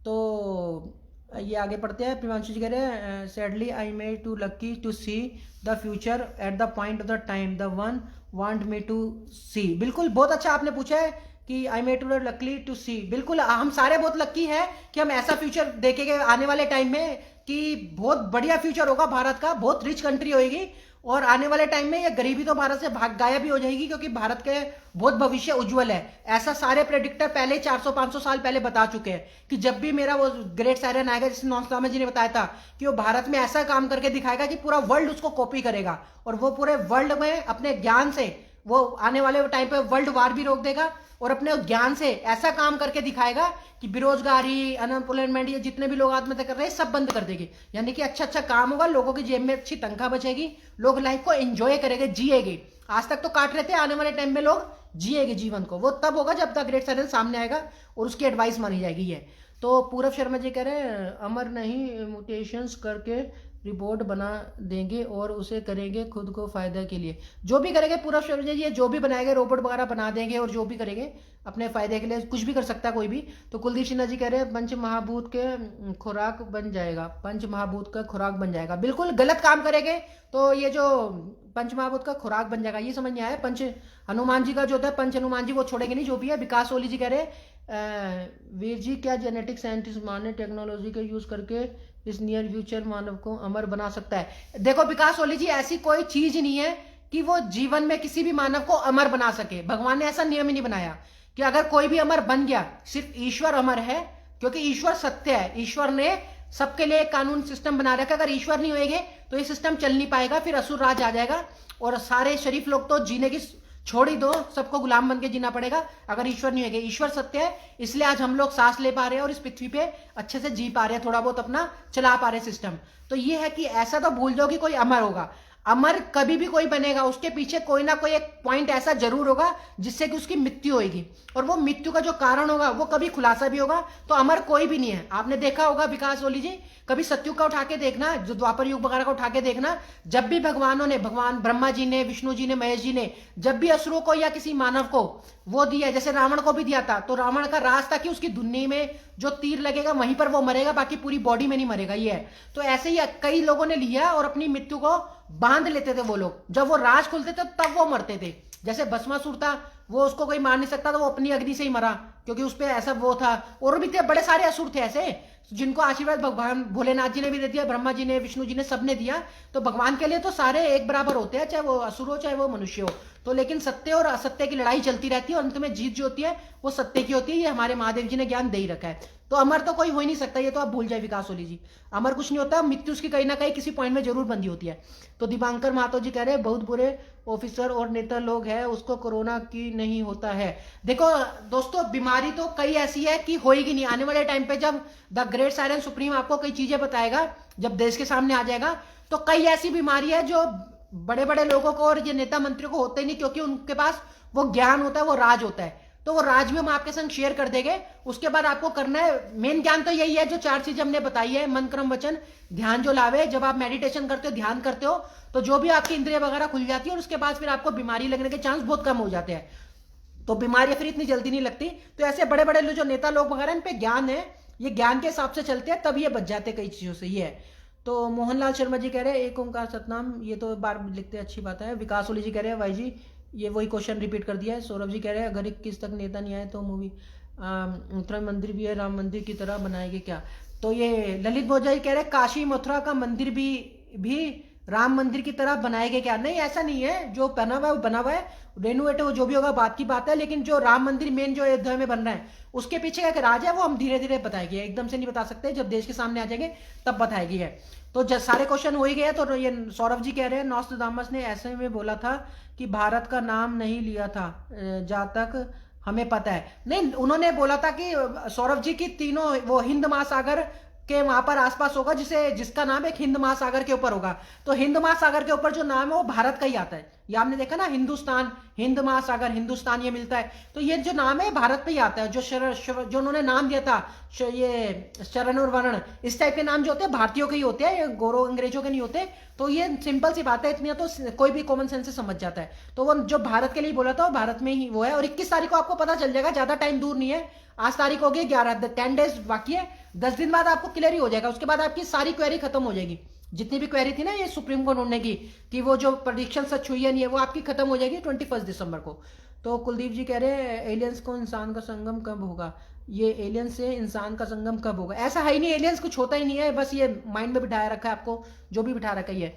तो ये आगे पढ़ते हैं। प्रियांशु जी कह रहे हैं sadly I may to lucky to see the future at the point of the time the one want me to see. बिल्कुल बहुत अच्छा आपने पूछा है कि I may to luckily to see. बिल्कुल हम सारे बहुत लकी हैं कि हम ऐसा फ्यूचर देखेंगे आने वाले टाइम में कि बहुत बढ़िया फ्यूचर होगा भारत का, बहुत रिच कंट्री होगी और आने वाले टाइम में ये गरीबी तो भारत से भाग गायब भी हो जाएगी क्योंकि भारत के बहुत भविष्य उज्जवल है। ऐसा सारे प्रेडिक्टर पहले 400-500 साल पहले बता चुके हैं कि जब भी मेरा वो ग्रेट सायरन आएगा, जिसने नौस्ट्राडमस जी ने बताया था कि वो भारत में ऐसा काम करके दिखाएगा कि पूरा वर्ल्ड उसको कॉपी करेगा और वो पूरे वर्ल्ड में अपने ज्ञान से वो आने वाले टाइम पे वर्ल्ड वार भी रोक देगा और अपने ज्ञान से ऐसा काम करके दिखाएगा कि बेरोजगारी, अनएम्प्लॉयमेंट, ये जितने भी लोग आत्महत्या कर रहे हैं सब बंद कर देगी। यानी कि अच्छा अच्छा काम होगा, लोगों की जेब में अच्छी तनख्वाह बचेगी, लोग लाइफ को एंजॉय करेंगे, जिएंगे। आज तक तो काट रहे थे, आने वाले टाइम में लोग जिएंगे जीवन को। वो तब होगा जब द ग्रेट साइलेंस सामने आएगा और उसकी एडवाइस मानी जाएगी। ये तो पूरब शर्मा जी कह रहे हैं अमर नहीं म्यूटेशंस करके रिपोर्ट बना देंगे और उसे करेंगे खुद को फायदा के लिए। जो भी करेंगे पूरब शर्मा जी, ये जो भी बनाएंगे रोबोट वगैरह बना देंगे और जो भी करेंगे अपने फायदे के लिए, कुछ भी कर सकता है कोई भी। तो कुलदीप सिन्हा जी कह रहे हैं पंच महाभूत के खुराक बन जाएगा, पंच महाभूत का खुराक बन जाएगा। बिल्कुल गलत काम करेंगे तो ये जो पंच महाभूत का खुराक बन जाएगा, ये समझ में आया। पंच हनुमान जी का जो होता है, पंच हनुमान जी वो छोड़ेंगे नहीं जो भी है। विकास ओली जी कह रहे हैं वीर जी क्या जेनेटिक साइंटिस्ट माने टेक्नोलॉजी का यूज करके इस नियर फ्यूचर मानव को अमर बना सकता है। देखो विकास ओली जी, ऐसी कोई चीज नहीं है कि वो जीवन में किसी भी मानव को अमर बना सके। भगवान ने ऐसा नियम ही नहीं बनाया कि अगर कोई भी अमर बन गया। सिर्फ ईश्वर अमर है क्योंकि ईश्वर सत्य है। ईश्वर ने सबके लिए एक कानून सिस्टम बना रखा। अगर ईश्वर नहीं होएंगे तो ये सिस्टम चल नहीं पाएगा, फिर असुर राज आ जाएगा और सारे शरीफ लोग तो जीने की छोड़ ही दो, सबको गुलाम बन के जीना पड़ेगा अगर ईश्वर नहीं होगा। ईश्वर सत्य है, इसलिए आज हम लोग सांस ले पा रहे हैं और इस पृथ्वी पे अच्छे से जी पा रहे हैं, थोड़ा बहुत अपना चला पा रहे हैं सिस्टम। तो ये है कि ऐसा तो भूल जाओ कि कोई अमर होगा। अमर कभी भी कोई बनेगा, उसके पीछे कोई ना कोई एक पॉइंट ऐसा जरूर होगा जिससे कि उसकी मृत्यु होगी और वो मृत्यु का जो कारण होगा वो कभी खुलासा भी होगा। तो अमर कोई भी नहीं है। आपने देखा होगा विकास ओली जी, कभी सतयुग का उठा के देखना, जो द्वापर युग वगैरह का उठा के देखना, जब भी भगवानों ने, भगवान ब्रह्मा जी ने, विष्णु जी ने, महेश जी ने जब भी असुरों को या किसी मानव को वो दिया, जैसे रावण को भी दिया था, तो रावण का राज था कि उसकी धुन्नी में जो तीर लगेगा वहीं पर वो मरेगा, बाकी पूरी बॉडी में नहीं मरेगा। ये है। तो ऐसे ही कई लोगों ने लिया और अपनी मृत्यु को बांध लेते थे वो लोग। जब वो राज खुलते थे तब वो मरते थे। जैसे भस्मासुर था, वो उसको कोई मार नहीं सकता, तो वो अपनी अग्नि से ही मरा क्योंकि उस पर ऐसा वो था। और भी थे, बड़े सारे असुर थे ऐसे जिनको आशीर्वाद भगवान भोलेनाथ जी ने भी दे दिया, ब्रह्मा जी ने, विष्णु जी ने, सबने दिया। तो भगवान के लिए तो सारे एक बराबर होते हैं, चाहे वो असुर हो चाहे वो मनुष्य हो। तो लेकिन सत्य और असत्य की लड़ाई चलती रहती है और अंत में जीत जो होती है वो सत्य की होती है। ये हमारे महादेव जी ने ज्ञान दे ही रखा है। तो अमर तो कोई हो ही नहीं सकता, ये तो आप भूल जाए विकास ओली जी। अमर कुछ नहीं होता, मृत्यु उसकी कहीं ना कहीं किसी पॉइंट में जरूर बंदी होती है। तो दीपांकर महतो जी कह रहे हैं बहुत बुरे ऑफिसर और नेता लोग हैं, उसको कोरोना की नहीं होता है। देखो दोस्तों, बीमारी तो कई ऐसी है कि होएगी नहीं। आने वाले टाइम पे जब द ग्रेट साइलेंट सुप्रीम आपको कई चीजें बताएगा, जब देश के सामने आ जाएगा, तो कई ऐसी बीमारी है जो बड़े बड़े लोगों को और ये नेता मंत्रियों को होते ही नहीं, क्योंकि उनके पास वो ज्ञान होता है, वो राज होता है। तो वो राज भी हम आपके संग शेयर कर देंगे। उसके बाद आपको करना है, मेन ज्ञान तो यही है जो 4 चीजें हमने बताई है, मन क्रम वचन ध्यान जो लावे। जब आप मेडिटेशन करते हो, ध्यान करते हो, तो जो भी आपकी इंद्रिय वगैरह खुल जाती है और उसके बाद फिर आपको बीमारी लगने के चांस बहुत कम हो जाते हैं। तो बीमारियां फिर इतनी जल्दी नहीं लगती। तो ऐसे बड़े बड़े जो नेता लोग वगैरह, इन पे ज्ञान है, ये ज्ञान के हिसाब से चलते हैं, तब ये बच जाते कई चीजों से। ये है। तो मोहनलाल शर्मा जी कह रहे हैं एक ओंकार सतनाम, ये तो बार लिखते हैं, अच्छी बात है। विकास ओली जी कह रहे हैं भाई जी ये वही क्वेश्चन रिपीट कर दिया है। सौरभ जी कह रहे हैं अगर 21 तक नेता नहीं आए तो मूवी मथुरा मंदिर भी है राम मंदिर की तरह बनाएंगे क्या? तो ये ललित भोजा जी कह रहे हैं काशी मथुरा का मंदिर भी राम मंदिर की तरह बनाएंगे क्या? नहीं, ऐसा नहीं है। जो बना हुआ है वो बना हुआ है, रेनोवेट वो जो भी होगा बात की बात है। लेकिन जो राम मंदिर मेन जो अयोध्या में बन रहा है उसके पीछे एक राज है, वो हम धीरे धीरे बताएंगे, एकदम से नहीं बता सकते। जब देश के सामने आ जाएंगे तब बताएगी है। तो जब सारे क्वेश्चन हो ही गए, तो ये सौरभ जी कह रहे हैं नॉस्ट्राडामस ने ऐसे में बोला था कि भारत का नाम नहीं लिया था जहां तक हमें पता है। नहीं, उन्होंने बोला था कि सौरभ जी की तीनों वो हिंद महासागर के वहां पर आसपास होगा, जिसका नाम एक हिंद महासागर के ऊपर होगा। तो हिंद महासागर के ऊपर जो नाम है वो भारत का ही आता है। ये आपने देखा ना, हिंदुस्तान, हिंद महासागर, हिंदुस्तान, ये मिलता है। तो ये जो नाम है भारत पे ही आता है। जो उन्होंने नाम दिया था, ये शरण और वर्ण, इस टाइप के नाम जो होते हैं भारतीयों के ही होते हैं, ये गोरों अंग्रेजों के नहीं होते। तो ये सिंपल सी बात है, इतनी तो कोई भी कॉमन सेंस से समझ जाता है। तो वो जो भारत के लिए बोला था वो भारत में ही वो है। और 21 तारीख को आपको पता चल जाएगा, ज्यादा टाइम दूर नहीं है। आज तारीख हो गई 11, 10 डेज बाकी है। 10 दिन बाद आपको क्लियर ही हो जाएगा। उसके बाद आपकी सारी क्वेरी खत्म हो जाएगी। जितनी भी क्वेरी थी ना ये सुप्रीम कोर्ट ने की कि वो जो प्रेडिक्शन सच हुई है नहीं है, वो आपकी खत्म हो जाएगी 21 दिसंबर को। तो कुलदीप जी कह रहे हैं एलियंस को इंसान का संगम कब होगा? ये एलियंस से इंसान का संगम कब होगा? ऐसा है ही नहीं, एलियंस कुछ होता ही नहीं है, बस ये माइंड में बिठाया रखा है आपको, जो भी बिठा रखा है।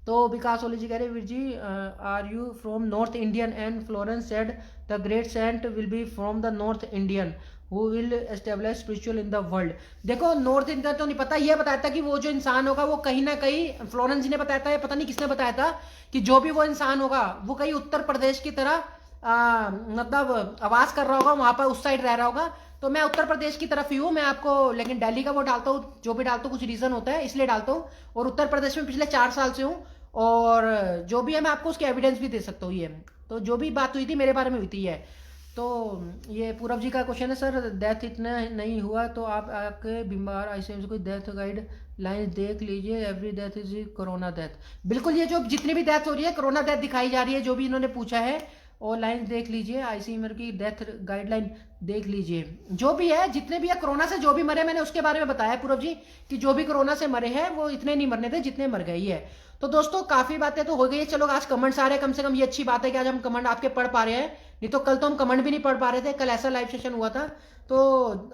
तो विकास ओली जी कह रहे Veer ji, are you from north Indian? And Florence said the great saint will be from the north Indian who will establish spiritual in the world. देखो नॉर्थ इंडियन तो नहीं पता, ये बताया था कि वो जो इंसान होगा वो कहीं ना कहीं, फ्लोरेंस जी ने बताया था, ये पता नहीं किसने बताया था, कि जो भी वो इंसान होगा वो कहीं उत्तर प्रदेश की तरह मतलब आवाज कर रहा होगा, वहां पर उस साइड रह रहा होगा। तो मैं उत्तर प्रदेश की तरफ ही हूँ, मैं आपको लेकिन दिल्ली का वो डालता हूँ, जो भी डालता हूँ कुछ रीजन होता है इसलिए डालता हूँ। और उत्तर प्रदेश में पिछले 4 साल से हूँ, और जो भी है मैं आपको उसके एविडेंस भी दे सकता हूँ। ये तो जो भी बात हुई थी मेरे बारे में हुई थी। है तो ये पूरब जी का क्वेश्चन है, सर डेथ इतना नहीं हुआ तो आप आके बीमार आईसीयू कोई डेथ गाइड लाइन देख लीजिए, every death is corona death. बिल्कुल, ये जो जितनी भी डेथ हो रही है कोरोना डेथ दिखाई जा रही है, जो भी इन्होंने पूछा है, और लाइन देख लीजिए, आईसीयू की डेथ गाइडलाइन देख लीजिए। जो भी है, जितने भी है कोरोना से जो भी मरे, मैंने उसके बारे में बताया पूरब जी कि जो भी कोरोना से मरे हैं वो इतने नहीं मरने थे जितने मर गए है। तो दोस्तों काफी बातें तो हो गई है। चलो आज कमेंट्स आ रहे हैं, कम से कम ये अच्छी बात है कि आज हम कमेंट आपके पढ़ पा रहे हैं, नहीं तो कल तो हम कमेंट भी नहीं पढ़ पा रहे थे। कल ऐसा लाइव सेशन हुआ था। तो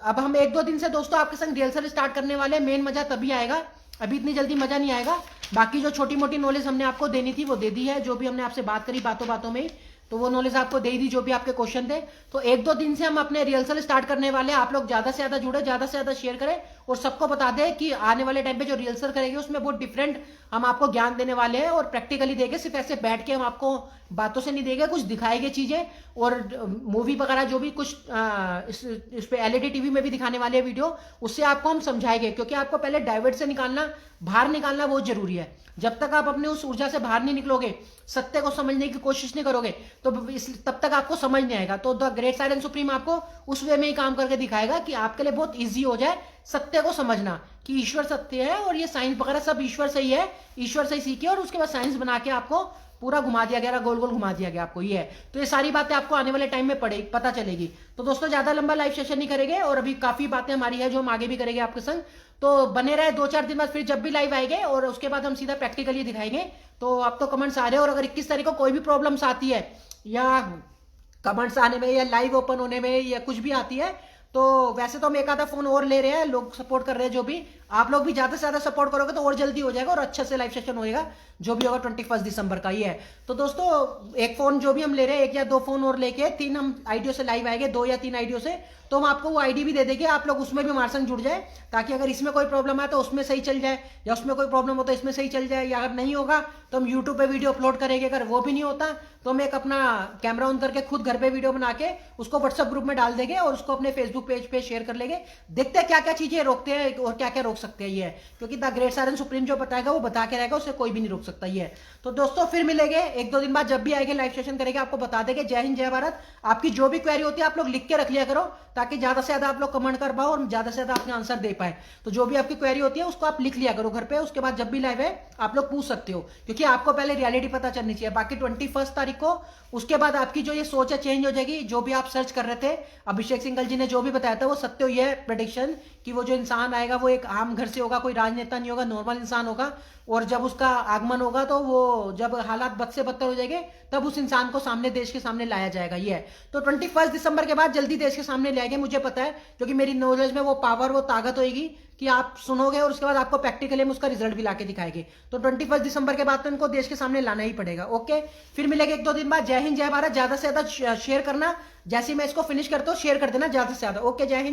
अब हम 1-2 दिन से दोस्तों आपके संग रिहर्सल स्टार्ट करने वाले हैं। मेन मजा तभी आएगा, अभी इतनी जल्दी मजा नहीं आएगा। बाकी जो छोटी मोटी नॉलेज हमने आपको देनी थी वो दे दी है, जो भी हमने आपसे बात करी बातों बातों में, तो वो नॉलेज आपको दे दी, जो भी आपके क्वेश्चन थे। तो 1-2 दिन से हम अपने रिहर्सल स्टार्ट करने वाले हैं। आप लोग ज्यादा से ज्यादा जुड़े, ज्यादा से ज्यादा शेयर करें, और सबको बता दें कि आने वाले टाइम पे जो रिहर्सल करेंगे उसमें बहुत डिफरेंट हम आपको ज्ञान देने वाले हैं, और प्रैक्टिकली देंगे। सिर्फ ऐसे बैठ के हम आपको बातों से नहीं देंगे, कुछ दिखाएंगे चीजें, और मूवी वगैरह जो भी कुछ इस पे एलईडी टीवी में भी दिखाने वाले हैं वीडियो, उससे आपको हम समझाएंगे। क्योंकि आपको पहले डाइवर्ट से निकालना, बाहर निकालना बहुत जरूरी है। जब तक आप अपने उस ऊर्जा से बाहर नहीं निकलोगे, सत्य को समझने की कोशिश नहीं करोगे, तो तब तक आपको समझ नहीं आएगा। तो द ग्रेट साइलेंट सुप्रीम आपको उस वे में ही काम करके दिखाएगा कि आपके लिए बहुत इजी हो जाए सत्य को समझना, कि ईश्वर सत्य है, और ये साइंस वगैरह सब ईश्वर से ही है, ईश्वर से ही सीखे, और उसके बाद साइंस बना के आपको पूरा घुमा दिया गया, गोल गोल घुमा दिया गया आपको। ये है, तो ये सारी बातें आपको आने वाले टाइम में पता चलेगी। तो दोस्तों ज्यादा लंबा लाइव सेशन नहीं करेंगे, और अभी काफी बातें हमारी है जो हम आगे भी करेंगे आपके संग। तो बने रहे 2-4 दिन बाद, फिर जब भी लाइव आएंगे, और उसके बाद हम सीधा प्रैक्टिकली दिखाएंगे। तो आप तो कमेंट्स आ रहे हैं, और अगर 21 तारीख को कोई भी प्रॉब्लम्स आती है, या कमेंट्स आने में, या लाइव ओपन होने में, या कुछ भी आती है, तो वैसे तो हम एक आधा फोन और ले रहे हैं, लोग सपोर्ट कर रहे हैं। जो भी आप लोग भी ज्यादा से ज्यादा सपोर्ट करोगे तो और जल्दी हो जाएगा, और अच्छे से लाइव सेशन होएगा, जो भी होगा 21 दिसंबर का ही है। तो दोस्तों एक फोन जो भी हम ले रहे हैं, 1 या 2 फोन और लेके 3 हम आईडियो से लाइव आएंगे, 2 या 3 आईडियो से। तो हम आपको वो आईडी भी दे देंगे, आप लोग उसमें भी हमारे संग जुड़ जाए, ताकि अगर इसमें कोई प्रॉब्लम आए तो उसमें सही चल जाए, या उसमें कोई प्रॉब्लम हो तो इसमें सही चल जाए, या अगर नहीं होगा तो हम यूट्यूब पे वीडियो अपलोड करेंगे। अगर वो भी नहीं होता तो हम एक अपना कैमरा ऑन करके खुद घर पे वीडियो बना के उसको व्हाट्सएप ग्रुप में डाल देंगे, और उसको अपने फेसबुक पेज पे शेयर कर लेंगे। देखते हैं क्या क्या चीजें रोकते हैं और क्या क्या रोक सकते हैं। ये क्योंकि द ग्रेट साइलेंट सुप्रीम जो बताएगा वो बता के रहेगा, उसे कोई भी नहीं रोक सकता। ये तो दोस्तों फिर मिलेंगे 1-2 दिन बाद, जब भी आएंगे लाइव सेशन करेंगे, आपको बता देंगे। जय हिंद, जय भारत। आपकी जो भी क्वेरी होती है आप लोग लिख के रख लिया करो, ताकि ज्यादा से ज्यादा आप लोग कमेंट कर पाओ और ज्यादा से ज्यादा अपने आंसर दे पाए। तो जो भी आपकी क्वेरी होती है उसको आप लिख लिया करो घर पे, उसके बाद जब भी लाइव है आप लोग पूछ सकते हो, क्योंकि आपको पहले रियलिटी पता चलनी चाहिए। बाकी 21 तारीख को उसके बाद आपकी जो ये सोच है चेंज हो जाएगी। जो भी आप सर्च कर रहे थे, अभिषेक सिंघल जी ने जो भी बताया था वो सत्य हुई है प्रेडिक्शन, कि वो जो इंसान आएगा वो एक आम घर से होगा, कोई राजनेता नहीं होगा, नॉर्मल इंसान होगा। और जब उसका आगमन होगा तो वो जब हालात बद से बदतर हो जाएंगे, तब उस इंसान को सामने, देश के सामने लाया जाएगा। ये है, तो 21 दिसंबर के बाद जल्दी देश के सामने ले आएंगे, मुझे पता है, क्योंकि मेरी नॉलेज में वो पावर, वो ताकत होगी कि आप सुनोगे और उसके बाद आपको प्रैक्टिकली में उसका रिजल्ट भी लाके दिखाएंगे। तो 21 दिसंबर के बाद तो इनको देश के सामने लाना ही पड़ेगा। ओके, फिर मिलेंगे 1-2 दिन बाद। जय हिंद, जय भारत। ज्यादा से ज्यादा शेयर करना, जैसे मैं इसको फिनिश करता हूँ शेयर कर देना ज्यादा से ज्यादा। ओके, जय हिंद।